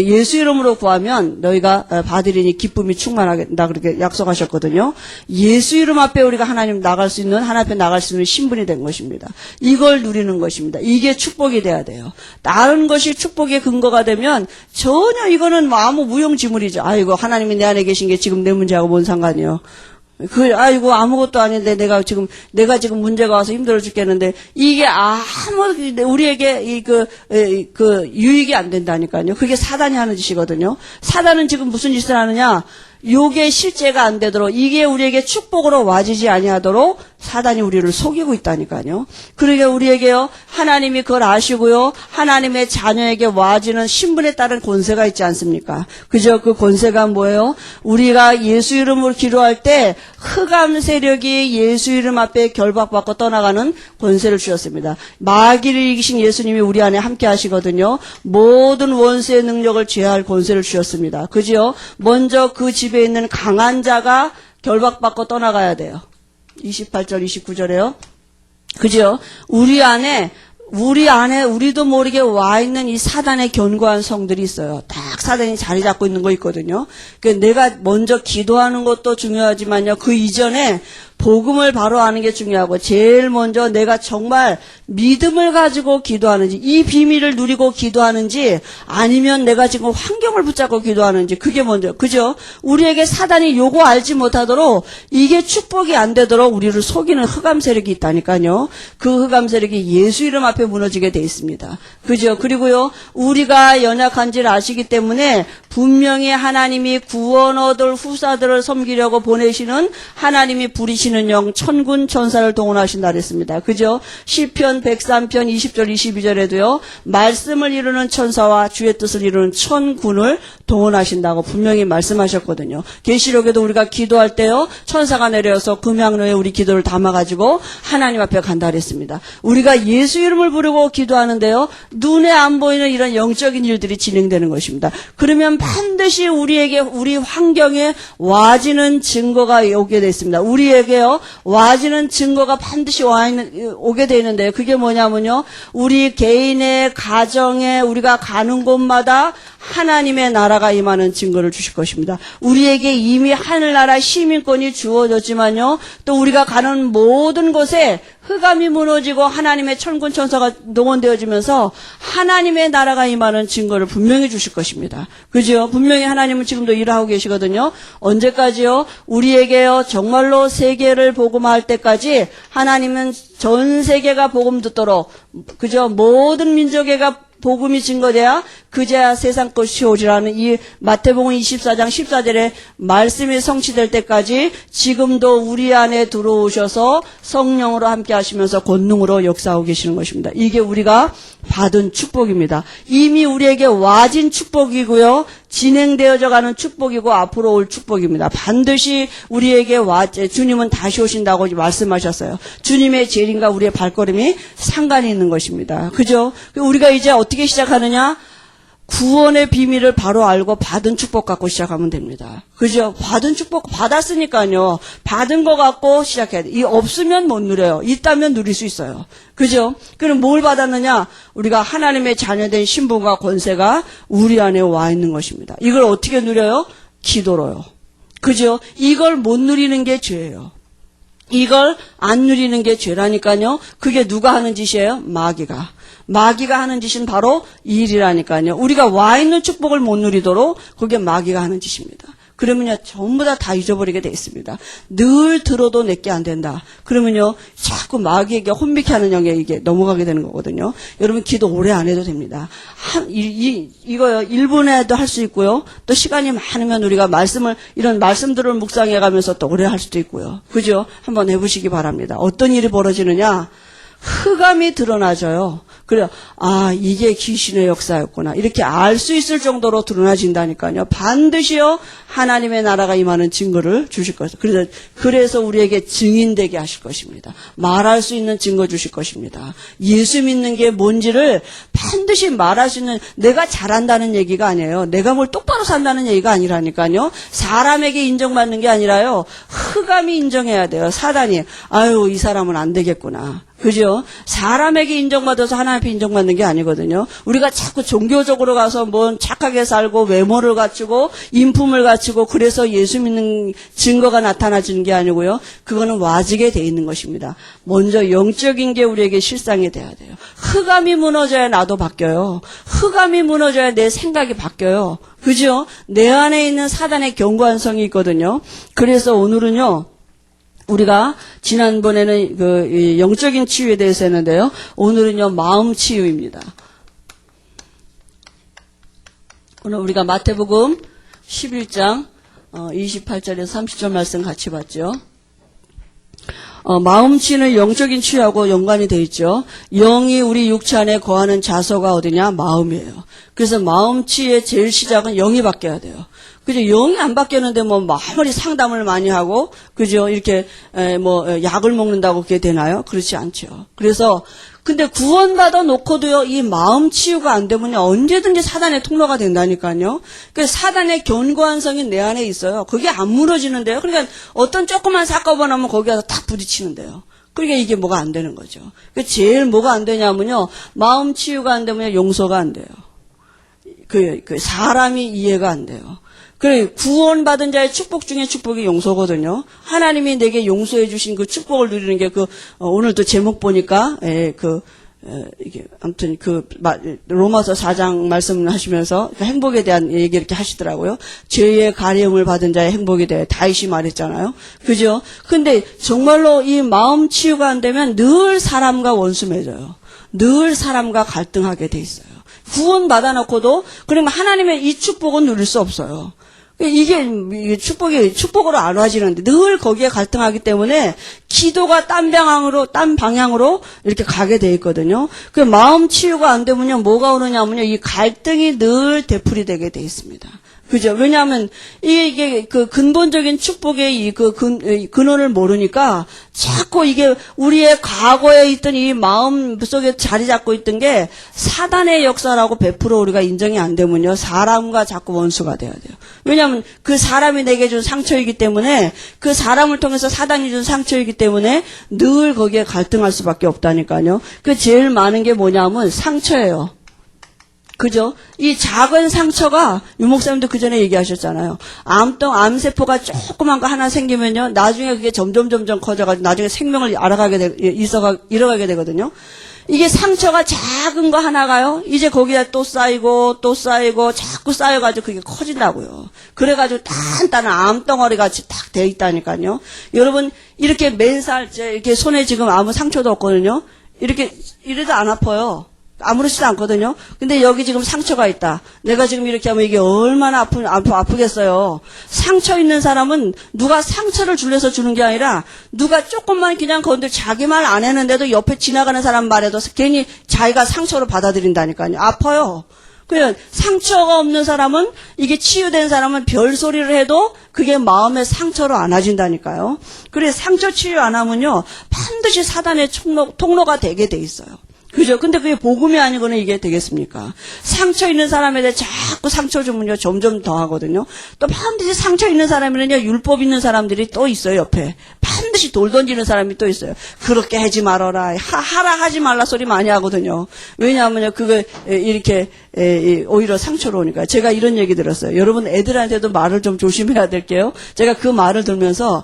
예수 이름으로 구하면 너희가 받으리니 기쁨이 충만하겠다 그렇게 약속하셨거든요. 예수 이름 앞에 우리가 하나님 나갈 수 있는, 하나님 앞에 나갈 수 있는 신분이 된 것입니다. 이걸 누리는 것입니다. 이게 축복이 돼야 돼요. 다른 것이 축복의 근거가 되면 전혀 이거는 뭐 아무 무용지물이죠. 아이고 하나님이 내 안에 계신 게 지금 내 문제하고 뭔 상관이요. 아이고 아무것도 아닌데 내가 지금 문제가 와서 힘들어 죽겠는데 이게 아무 우리에게 유익이 안 된다니까요. 그게 사단이 하는 짓이거든요. 사단은 지금 무슨 짓을 하느냐? 요게 실제가 안 되도록 이게 우리에게 축복으로 와지지 아니하도록 사단이 우리를 속이고 있다니까요. 그러니까 우리에게요 하나님이 그걸 아시고요 하나님의 자녀에게 와지는 신분에 따른 권세가 있지 않습니까? 그죠? 그 권세가 뭐예요? 우리가 예수 이름으로 기도할 때 흑암 세력이 예수 이름 앞에 결박받고 떠나가는 권세를 주셨습니다. 마귀를 이기신 예수님이 우리 안에 함께 하시거든요. 모든 원수의 능력을 제어할 권세를 주셨습니다. 그죠? 먼저 그 집에 있는 강한 자가 결박받고 떠나가야 돼요. 28절 29절에요. 그죠? 우리 안에 우리도 모르게 와 있는 이 사단의 견고한 성들이 있어요. 딱 사단이 자리 잡고 있는 거 있거든요. 그러니까 내가 먼저 기도하는 것도 중요하지만요. 그 이전에 복음을 바로 아는 게 중요하고 제일 먼저 내가 정말 믿음을 가지고 기도하는지 이 비밀을 누리고 기도하는지 아니면 내가 지금 환경을 붙잡고 기도하는지 그게 먼저 그죠? 우리에게 사단이 요거 알지 못하도록 이게 축복이 안 되도록 우리를 속이는 흑암 세력이 있다니까요. 그 흑암 세력이 예수 이름 앞에 무너지게 돼 있습니다. 그죠? 그리고요 우리가 연약한지를 아시기 때문에 분명히 하나님이 구원 얻을 후사들을 섬기려고 보내시는 하나님이 부리시는 지키시는 영 천군 천사를 동원하신다 그랬습니다. 그죠? 시편 103편 20절 22절에도요. 말씀을 이루는 천사와 주의 뜻을 이루는 천군을 동원하신다고 분명히 말씀하셨거든요. 계시록에도 우리가 기도할 때요. 천사가 내려서 금향로에 우리 기도를 담아가지고 하나님 앞에 간다 그랬습니다. 우리가 예수 이름을 부르고 기도하는데요. 눈에 안 보이는 이런 영적인 일들이 진행되는 것입니다. 그러면 반드시 우리에게 우리 환경에 와지는 증거가 오게 돼 있습니다. 우리에게요. 와지는 증거가 반드시 오게 돼 있는데요. 그게 뭐냐면요. 우리 개인의 가정에 우리가 가는 곳마다 하나님의 나라가 임하는 증거를 주실 것입니다. 우리에게 이미 하늘나라 시민권이 주어졌지만요. 또 우리가 가는 모든 곳에 흑암이 무너지고 하나님의 천군 천사가 동원되어지면서 하나님의 나라가 임하는 증거를 분명히 주실 것입니다. 그죠? 분명히 하나님은 지금도 일하고 계시거든요. 언제까지요? 우리에게요. 정말로 세계를 복음할 때까지 하나님은 전 세계가 복음 듣도록 그죠? 모든 민족에가 복음이 증거돼야 그제야 세상 것이 오리라는 이 마태복음 24장 14절에 말씀이 성취될 때까지 지금도 우리 안에 들어오셔서 성령으로 함께 하시면서 권능으로 역사하고 계시는 것입니다. 이게 우리가 받은 축복입니다. 이미 우리에게 와진 축복이고요. 진행되어져 가는 축복이고 앞으로 올 축복입니다. 반드시 우리에게 주님은 다시 오신다고 말씀하셨어요. 주님의 재림과 우리의 발걸음이 상관이 있는 것입니다. 그죠? 우리가 이제 어떻게 시작하느냐? 구원의 비밀을 바로 알고 받은 축복 갖고 시작하면 됩니다. 그죠? 받은 축복 받았으니까요. 받은 거 갖고 시작해야 돼. 이 없으면 못 누려요. 있다면 누릴 수 있어요. 그죠? 그럼 뭘 받았느냐? 우리가 하나님의 자녀된 신분과 권세가 우리 안에 와 있는 것입니다. 이걸 어떻게 누려요? 기도로요. 그죠? 이걸 못 누리는 게 죄예요. 이걸 안 누리는 게 죄라니까요. 그게 누가 하는 짓이에요? 마귀가 하는 짓은 바로 이 일이라니까요. 우리가 와 있는 축복을 못 누리도록 그게 마귀가 하는 짓입니다. 그러면요, 전부 다 잊어버리게 돼 있습니다. 늘 들어도 내게 안 된다. 그러면요, 자꾸 마귀에게 혼미케 하는 영에 이게 넘어가게 되는 거거든요. 여러분, 기도 오래 안 해도 됩니다. 이거요, 1분에도 할 수 있고요. 또 시간이 많으면 우리가 이런 말씀들을 묵상해 가면서 또 오래 할 수도 있고요. 그죠? 한번 해보시기 바랍니다. 어떤 일이 벌어지느냐? 흑암이 드러나져요. 그래요. 아, 이게 귀신의 역사였구나. 이렇게 알 수 있을 정도로 드러나진다니까요. 반드시요, 하나님의 나라가 임하는 증거를 주실 것입니다. 그래서 우리에게 증인되게 하실 것입니다. 말할 수 있는 증거 주실 것입니다. 예수 믿는 게 뭔지를 반드시 말할 수 있는, 내가 잘한다는 얘기가 아니에요. 내가 뭘 똑바로 산다는 얘기가 아니라니까요. 사람에게 인정받는 게 아니라요. 흑암이 인정해야 돼요. 사단이. 아유, 이 사람은 안 되겠구나. 그죠? 사람에게 인정받아서 하나님 앞에 인정받는 게 아니거든요. 우리가 자꾸 종교적으로 가서 뭐 착하게 살고 외모를 갖추고 인품을 갖추고 그래서 예수 믿는 증거가 나타나지는 게 아니고요. 그거는 와지게 돼 있는 것입니다. 먼저 영적인 게 우리에게 실상이 돼야 돼요. 흑암이 무너져야 나도 바뀌어요. 흑암이 무너져야 내 생각이 바뀌어요. 그죠? 내 안에 있는 사단의 견고한 성이 있거든요. 그래서 오늘은요. 우리가 지난번에는 그 영적인 치유에 대해서 했는데요. 오늘은요, 마음 치유입니다. 오늘 우리가 마태복음 11장 28절에서 30절 말씀 같이 봤죠. 마음 치유는 영적인 치유하고 연관이 되어 있죠. 영이 우리 육체 안에 거하는 자소가 어디냐? 마음이에요. 그래서 마음 치유의 제일 시작은 영이 바뀌어야 돼요. 그죠? 영이 안 바뀌었는데 아무리 상담을 많이 하고, 그죠? 이렇게, 약을 먹는다고 그게 되나요? 그렇지 않죠. 그래서, 근데 구원받아 놓고도요, 이 마음 치유가 안 되면 언제든지 사단의 통로가 된다니까요. 그 사단의 견고한 성이 내 안에 있어요. 그게 안 무너지는데요. 그러니까 어떤 조그만 사건만 하면 거기 가서 탁 부딪히는데요. 그러니까 이게 뭐가 안 되는 거죠. 제일 뭐가 안 되냐면요, 마음 치유가 안 되면 용서가 안 돼요. 사람이 이해가 안 돼요. 구원받은 자의 축복 중에 축복이 용서거든요. 하나님이 내게 용서해 주신 그 축복을 누리는 게 오늘도 제목 보니까, 이게, 아무튼 로마서 4장 말씀을 하시면서 행복에 대한 얘기 이렇게 하시더라고요. 죄의 가려움을 받은 자의 행복에 대해 다윗이 말했잖아요. 그죠? 근데 정말로 이 마음 치유가 안 되면 늘 사람과 원수 맺어요. 늘 사람과 갈등하게 돼 있어요. 구원 받아놓고도, 그러면 하나님의 이 축복은 누릴 수 없어요. 이게 축복으로 안 와지는데 늘 거기에 갈등하기 때문에 기도가 딴 방향으로 이렇게 가게 돼 있거든요. 그 마음 치유가 안 되면요, 뭐가 오느냐면요, 이 갈등이 늘 되풀이되게 돼 있습니다. 그죠? 왜냐하면 이게 그 근본적인 축복의 근원을 모르니까 자꾸 이게 우리의 과거에 있던 이 마음 속에 자리 잡고 있던 게 사단의 역사라고 100% 우리가 인정이 안 되면요, 사람과 자꾸 원수가 돼야 돼요. 왜냐하면 그 사람이 내게 준 상처이기 때문에, 그 사람을 통해서 사단이 준 상처이기 때문에 늘 거기에 갈등할 수밖에 없다니까요. 그 제일 많은 게 뭐냐면 상처예요. 그죠? 이 작은 상처가, 유 목사님도 그 전에 얘기하셨잖아요. 암세포가 조그만 거 하나 생기면요, 나중에 그게 점점 커져가지고 나중에 생명을 잃어가게 되거든요. 이게 상처가 작은 거 하나가요, 이제 거기다 또 쌓이고 자꾸 쌓여가지고 그게 커진다고요. 그래가지고 단단한 암덩어리가 딱 돼 있다니까요. 여러분, 이렇게 맨살, 이렇게 손에 지금 아무 상처도 없거든요. 이래도 안 아파요. 아무렇지도 않거든요. 근데 여기 지금 상처가 있다. 내가 지금 이렇게 하면 이게 얼마나 아프겠어요. 상처 있는 사람은 누가 상처를 줄여서 주는 게 아니라, 누가 조금만 그냥 자기 말 안 했는데도 옆에 지나가는 사람 말에도 괜히 자기가 상처로 받아들인다니까요. 아파요. 그냥 상처가 없는 사람은, 이게 치유된 사람은 별소리를 해도 그게 마음의 상처로 안 와진다니까요. 그래서 상처 치유 안 하면요, 반드시 사단의 통로가 되게 돼 있어요. 그죠? 근데 그게 복음이 아니고는 이게 되겠습니까? 상처 있는 사람에 대해 자꾸 상처 주면요, 점점 더 하거든요. 또 반드시 상처 있는 사람에는요, 율법 있는 사람들이 또 있어요, 옆에. 반드시 돌 던지는 사람이 또 있어요. 그렇게 하지 말아라. 하라 하지 말라 소리 많이 하거든요. 왜냐하면요, 그거, 이렇게, 오히려 상처로 오니까. 제가 이런 얘기 들었어요. 여러분 애들한테도 말을 좀 조심해야 될게요. 제가 그 말을 들으면서,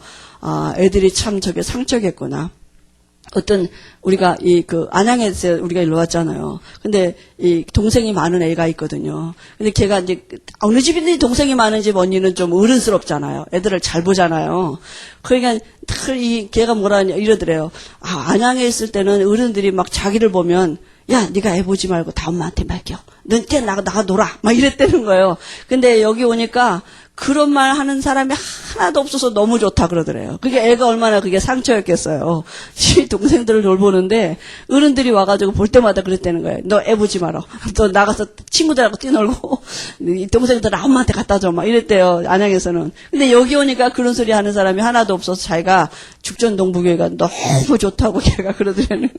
애들이 참 저게 상처겠구나. 우리가 안양에서 우리가 일로 왔잖아요. 근데 동생이 많은 애가 있거든요. 근데 걔가 이제 어느 집인지 동생이 많은 집 언니는 좀 어른스럽잖아요. 애들을 잘 보잖아요. 그러니까 걔가 이러더래요. 안양에 있을 때는 어른들이 막 자기를 보면, 야, 네가 애 보지 말고 다 엄마한테 맡겨. 넌 나가 놀아. 막 이랬다는 거예요. 근데 여기 오니까 그런 말 하는 사람이 하나도 없어서 너무 좋다 그러더래요. 그게 애가 얼마나 그게 상처였겠어요. 동생들을 돌보는데 어른들이 와가지고 볼 때마다 그랬다는 거예요. 너 애 보지 마라. 너 나가서 친구들하고 뛰놀고 이 동생들 엄마한테 갖다 줘. 막 이랬대요. 안양에서는. 근데 여기 오니까 그런 소리 하는 사람이 하나도 없어서 자기가 죽전동부교회가 너무 좋다고 걔가 그러더래요.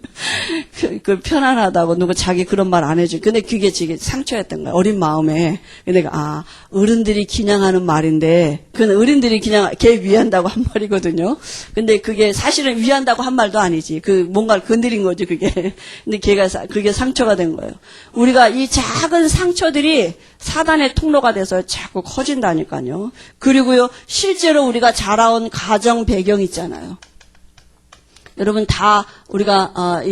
그 편안하다고 누가 자기 그런 말 안 해줘. 근데 그게 지금 상처였던 거예요. 어린 마음에. 근데 내가 어른들이 기냥하는 말인데, 그건 어른들이 그냥 걔 위한다고 한 말이거든요. 근데 그게 사실은 위한다고 한 말도 아니지. 뭔가를 건드린 거지, 그게. 근데 그게 상처가 된 거예요. 우리가 이 작은 상처들이 사단의 통로가 돼서 자꾸 커진다니까요. 그리고요, 실제로 우리가 자라온 가정 배경 있잖아요. 여러분 다 우리가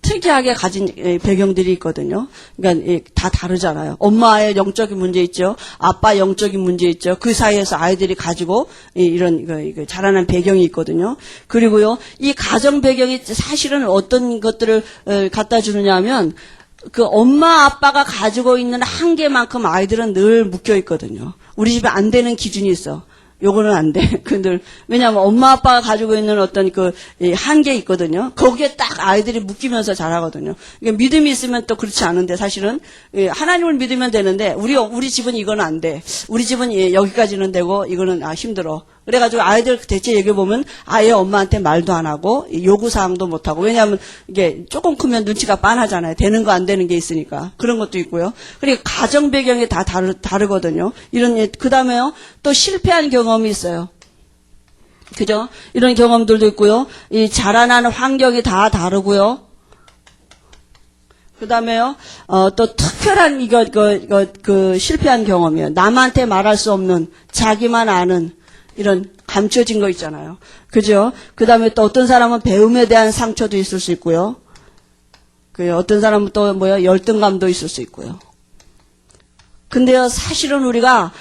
특이하게 가진 배경들이 있거든요. 그러니까 다 다르잖아요. 엄마의 영적인 문제 있죠. 아빠 영적인 문제 있죠. 그 사이에서 아이들이 가지고 이런 자라는 배경이 있거든요. 그리고요, 이 가정 배경이 사실은 어떤 것들을 갖다 주느냐 하면, 그 엄마 아빠가 가지고 있는 한계만큼 아이들은 늘 묶여 있거든요. 우리 집에 안 되는 기준이 있어. 요거는 안 돼. 근데 왜냐하면 엄마 아빠가 가지고 있는 어떤 한계 있거든요. 거기에 딱 아이들이 묶이면서 자라거든요. 그러니까 믿음이 있으면 또 그렇지 않은데, 사실은 하나님을 믿으면 되는데 우리 집은 이건 안 돼. 우리 집은 여기까지는 되고 이거는 힘들어. 그래가지고 아이들 대체 얘기해 보면 아예 엄마한테 말도 안 하고 요구 사항도 못 하고. 왜냐하면 이게 조금 크면 눈치가 빤하잖아요. 되는 거 안 되는 게 있으니까. 그런 것도 있고요. 그리고 가정 배경이 다 다르거든요. 그다음에요, 또 실패한 경험이 있어요. 그죠? 이런 경험들도 있고요. 이 자라난 환경이 다 다르고요. 그 다음에요, 또 특별한 실패한 경험이에요. 남한테 말할 수 없는, 자기만 아는 이런 감춰진 거 있잖아요. 그죠? 그 다음에 또 어떤 사람은 배움에 대한 상처도 있을 수 있고요. 어떤 사람은 또 열등감도 있을 수 있고요. 근데요, 사실은 우리가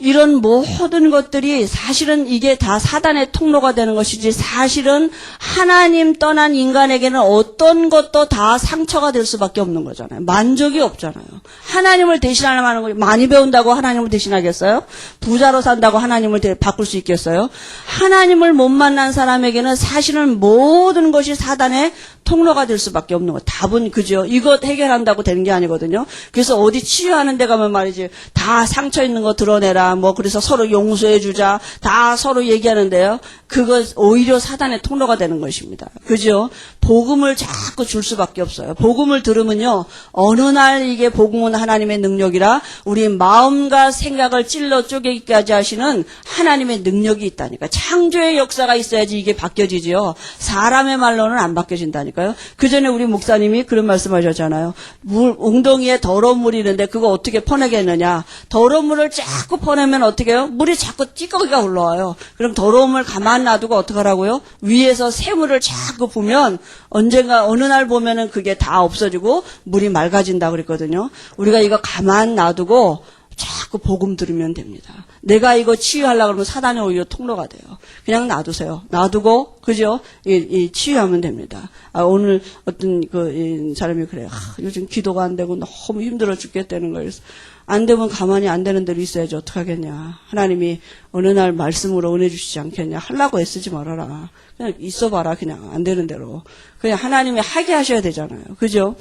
이런 모든 것들이 사실은 이게 다 사단의 통로가 되는 것이지, 사실은 하나님 떠난 인간에게는 어떤 것도 다 상처가 될 수밖에 없는 거잖아요. 만족이 없잖아요. 하나님을 대신하려면 하는 거, 많이 배운다고 하나님을 대신하겠어요? 부자로 산다고 하나님을 바꿀 수 있겠어요? 하나님을 못 만난 사람에게는 사실은 모든 것이 사단의 통로가 될 수밖에 없는 거. 답은 그죠. 이것 해결한다고 되는 게 아니거든요. 그래서 어디 치유하는 데 가면 말이지, 다 상처 있는 거 드러내라, 뭐 그래서 서로 용서해주자, 다 서로 얘기하는데요. 그거 오히려 사단의 통로가 되는 것입니다. 그죠. 복음을 자꾸 줄 수밖에 없어요. 복음을 들으면요, 어느 날 이게 복음은 하나님의 능력이라 우리 마음과 생각을 찔러 쪼개기까지 하시는 하나님의 능력이 있다니까. 창조의 역사가 있어야지 이게 바뀌어지죠. 사람의 말로는 안 바뀌어진다니까요. 그 전에 우리 목사님이 그런 말씀하셨잖아요. 웅덩이에 더러운 물이 있는데 그거 어떻게 퍼내겠느냐. 더러운 물을 자꾸 퍼내면 어떻게 해요? 물이 자꾸 찌꺼기가 올라와요. 그럼 더러운 물 가만 놔두고 어떡하라고요? 위에서 새물을 자꾸 부면 언젠가 어느 날 보면은 그게 다 없어지고 물이 맑아진다 그랬거든요. 우리가 이거 가만 놔두고 자꾸 복음 들으면 됩니다. 내가 이거 치유하려고 그러면 사단이 오히려 통로가 돼요. 그냥 놔두세요. 놔두고, 그죠? 치유하면 됩니다. 오늘 어떤 사람이 그래요. 요즘 기도가 안 되고 너무 힘들어 죽겠다는 거예요. 안 되면 가만히 안 되는 대로 있어야지 어떡하겠냐. 하나님이 어느 날 말씀으로 은혜 주시지 않겠냐. 하려고 애쓰지 말아라. 그냥 있어봐라. 그냥 안 되는 대로. 그냥 하나님이 하게 하셔야 되잖아요. 그죠?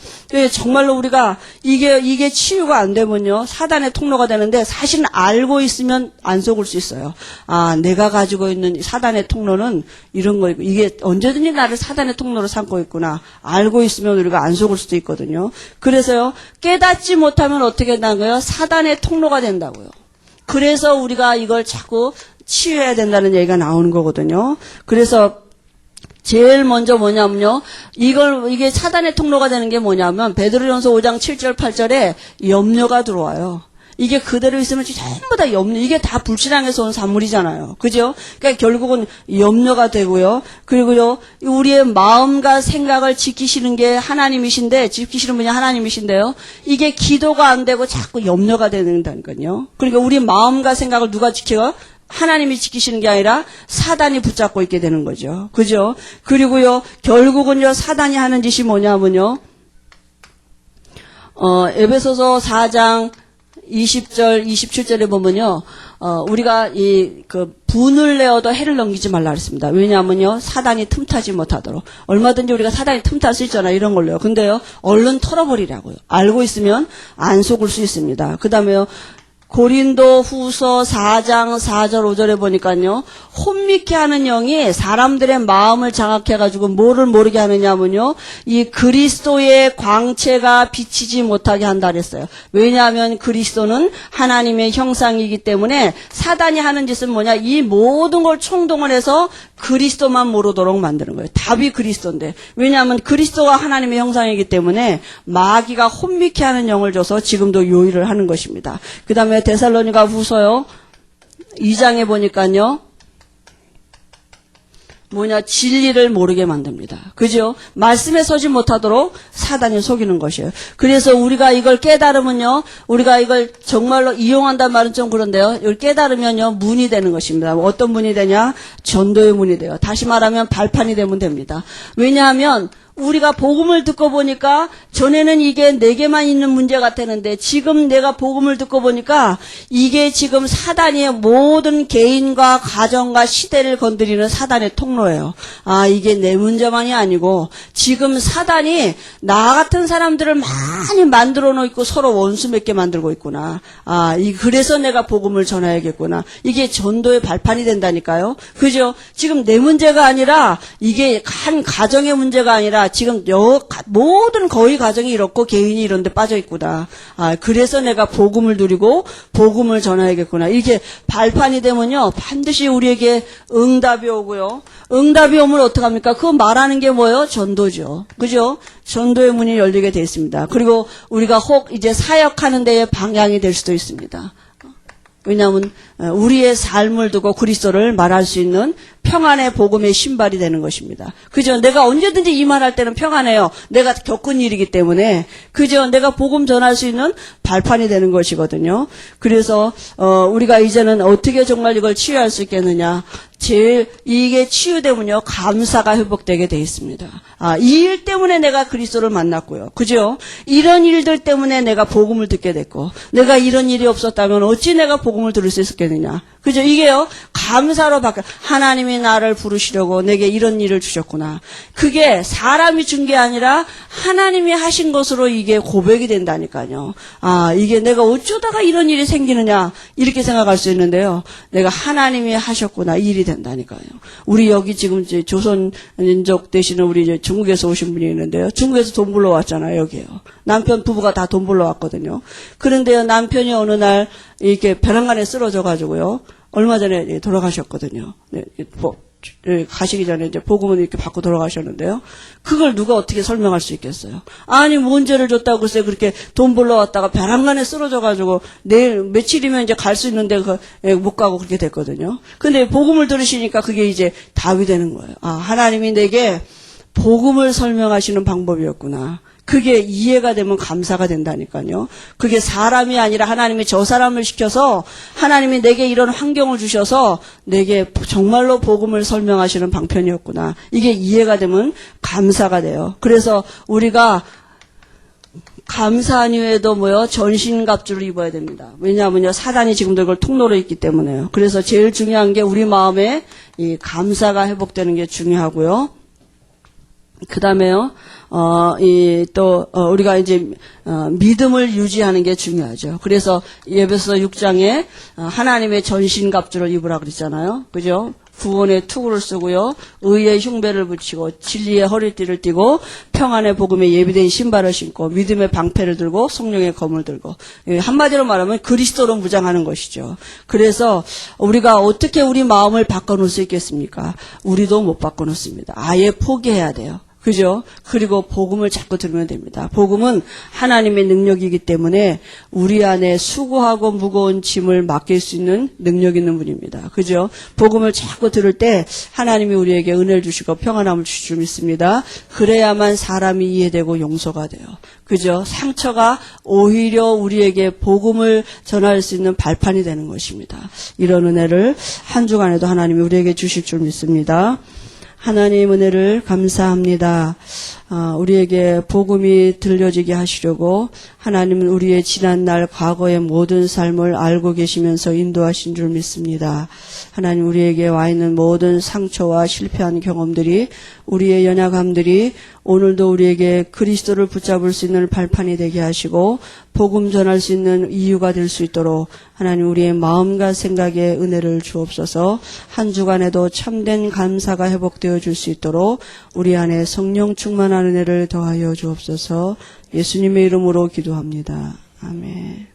정말로 우리가 이게 치유가 안 되면요, 사단의 통로가 되는데, 사실은 알고 있으면 안 속을 수 있어요. 아, 내가 가지고 있는 사단의 통로는 이런 거고, 이게 언제든지 나를 사단의 통로로 삼고 있구나. 알고 있으면 우리가 안 속을 수도 있거든요. 그래서요, 깨닫지 못하면 어떻게 된다고요? 사단의 통로가 된다고요. 그래서 우리가 이걸 자꾸 치유해야 된다는 얘기가 나오는 거거든요. 그래서 제일 먼저 뭐냐면요, 이게 사단의 통로가 되는 게 뭐냐면, 베드로전서 5장 7절 8절에 염려가 들어와요. 이게 그대로 있으면 전부 다 염려, 이게 다 불신앙에서 온 산물이잖아요. 그죠? 그러니까 결국은 염려가 되고요. 그리고요, 우리의 마음과 생각을 지키시는 게 하나님이신데, 지키시는 분이 하나님이신데요, 이게 기도가 안 되고 자꾸 염려가 된다니까요. 그러니까 우리 마음과 생각을 누가 지켜요? 하나님이 지키시는 게 아니라 사단이 붙잡고 있게 되는 거죠. 그죠? 그리고요, 결국은요, 사단이 하는 짓이 뭐냐면요, 에베소서 4장 20절, 27절에 보면요, 우리가 분을 내어도 해를 넘기지 말라 그랬습니다. 왜냐하면요, 사단이 틈타지 못하도록. 얼마든지 우리가 사단이 틈탈 수 있잖아요. 이런 걸로요. 근데요, 얼른 털어버리라고요. 알고 있으면 안 속을 수 있습니다. 그 다음에요, 고린도 후서 4장 4절 5절에 보니까요, 혼미케 하는 영이 사람들의 마음을 장악해가지고 뭐를 모르게 하느냐면요, 이 그리스도의 광채가 비치지 못하게 한다 그랬어요. 왜냐하면 그리스도는 하나님의 형상이기 때문에 사단이 하는 짓은 뭐냐, 이 모든 걸 총동원해서 그리스도만 모르도록 만드는 거예요. 답이 그리스도인데, 왜냐하면 그리스도가 하나님의 형상이기 때문에 마귀가 혼미케 하는 영을 줘서 지금도 요일을 하는 것입니다. 그 다음에 데살로니가 후서요 2장에 보니까요, 진리를 모르게 만듭니다. 그죠? 말씀에 서지 못하도록 사단이 속이는 것이에요. 그래서 우리가 이걸 깨달으면요, 우리가 이걸 정말로 이용한다는 말은 좀 그런데요, 이걸 깨달으면요, 문이 되는 것입니다. 어떤 문이 되냐? 전도의 문이 돼요. 다시 말하면 발판이 되면 됩니다. 왜냐하면 우리가 복음을 듣고 보니까 전에는 이게 내게만 있는 문제 같았는데, 지금 내가 복음을 듣고 보니까 이게 지금 사단의 모든 개인과 가정과 시대를 건드리는 사단의 통로예요. 아, 이게 내 문제만이 아니고 지금 사단이 나 같은 사람들을 많이 만들어 놓고 서로 원수 맺게 만들고 있구나. 아, 그래서 내가 복음을 전해야겠구나. 이게 전도의 발판이 된다니까요. 그죠? 지금 내 문제가 아니라, 이게 한 가정의 문제가 아니라 지금 모든 거의 가정이 이렇고 개인이 이런 데 빠져 있구나. 아, 그래서 내가 복음을 누리고 복음을 전해야겠구나. 이렇게 발판이 되면요, 반드시 우리에게 응답이 오고요. 응답이 오면 어떡합니까? 그거 말하는 게 뭐예요? 전도죠. 그죠? 전도의 문이 열리게 돼 있습니다. 그리고 우리가 혹 이제 사역하는 데에 방향이 될 수도 있습니다. 왜냐하면 우리의 삶을 두고 그리스도를 말할 수 있는 평안의 복음의 신발이 되는 것입니다. 그죠? 내가 언제든지 이 말할 때는 평안해요. 내가 겪은 일이기 때문에. 그죠? 내가 복음 전할 수 있는 발판이 되는 것이거든요. 그래서 우리가 이제는 어떻게 정말 이걸 치유할 수 있겠느냐. 제일 이게 치유되면요 감사가 회복되게 돼 있습니다. 이 일 때문에 내가 그리스도를 만났고요, 그죠? 이런 일들 때문에 내가 복음을 듣게 됐고, 내가 이런 일이 없었다면 어찌 내가 복음을 들을 수 있었겠느냐, 그죠? 이게요 감사로 바뀌어. 하나님이 나를 부르시려고 내게 이런 일을 주셨구나. 그게 사람이 준 게 아니라 하나님이 하신 것으로 이게 고백이 된다니까요. 이게 내가 어쩌다가 이런 일이 생기느냐 이렇게 생각할 수 있는데요, 내가 하나님이 하셨구나 이 일이 된다니까요. 우리 여기 지금 이제 조선인족 되시는 우리 이제 중국에서 오신 분이 있는데요. 중국에서 돈 벌러 왔잖아요, 여기요. 남편 부부가 다 돈 벌러 왔거든요. 그런데요, 남편이 어느 날 이렇게 벼랑간에 쓰러져 가지고요. 얼마 전에 돌아가셨거든요. 네, 가시기 전에 이제 복음을 이렇게 받고 돌아가셨는데요. 그걸 누가 어떻게 설명할 수 있겠어요? 아니, 뭔 죄를 줬다고 글쎄 그렇게 돈 벌러 왔다가 벼랑간에 쓰러져가지고 내일 며칠이면 이제 갈 수 있는데 못 가고 그렇게 됐거든요. 근데 복음을 들으시니까 그게 이제 답이 되는 거예요. 하나님이 내게 복음을 설명하시는 방법이었구나. 그게 이해가 되면 감사가 된다니까요. 그게 사람이 아니라 하나님이 저 사람을 시켜서 하나님이 내게 이런 환경을 주셔서 내게 정말로 복음을 설명하시는 방편이었구나. 이게 이해가 되면 감사가 돼요. 그래서 우리가 감사한 이후에도 전신갑주를 입어야 됩니다. 왜냐하면요, 사단이 지금도 이걸 통로로 있기 때문에요. 그래서 제일 중요한 게 우리 마음에 이 감사가 회복되는 게 중요하고요. 그 다음에요, 우리가 이제, 믿음을 유지하는 게 중요하죠. 그래서 에베소 6장에 하나님의 전신갑주를 입으라 그랬잖아요. 그죠? 구원의 투구를 쓰고요, 의의 흉배를 붙이고, 진리의 허리띠를 띠고, 평안의 복음에 예비된 신발을 신고, 믿음의 방패를 들고, 성령의 검을 들고, 한마디로 말하면 그리스도로 무장하는 것이죠. 그래서 우리가 어떻게 우리 마음을 바꿔놓을 수 있겠습니까? 우리도 못 바꿔놓습니다. 아예 포기해야 돼요. 그죠? 그리고 복음을 자꾸 들으면 됩니다. 복음은 하나님의 능력이기 때문에 우리 안에 수고하고 무거운 짐을 맡길 수 있는 능력 있는 분입니다. 그죠? 복음을 자꾸 들을 때 하나님이 우리에게 은혜를 주시고 평안함을 주실 줄 믿습니다. 그래야만 사람이 이해되고 용서가 돼요. 그죠? 상처가 오히려 우리에게 복음을 전할 수 있는 발판이 되는 것입니다. 이런 은혜를 한 주간에도 하나님이 우리에게 주실 줄 믿습니다. 하나님 은혜를 감사합니다. 우리에게 복음이 들려지게 하시려고 하나님은 우리의 지난날 과거의 모든 삶을 알고 계시면서 인도하신 줄 믿습니다. 하나님, 우리에게 와 있는 모든 상처와 실패한 경험들이, 우리의 연약함들이 오늘도 우리에게 그리스도를 붙잡을 수 있는 발판이 되게 하시고 복음 전할 수 있는 이유가 될 수 있도록 하나님, 우리의 마음과 생각에 은혜를 주옵소서. 한 주간에도 참된 감사가 회복되어 줄 수 있도록 우리 안에 성령 충만한 은혜를 더하여 주옵소서. 예수님의 이름으로 기도합니다. 아멘.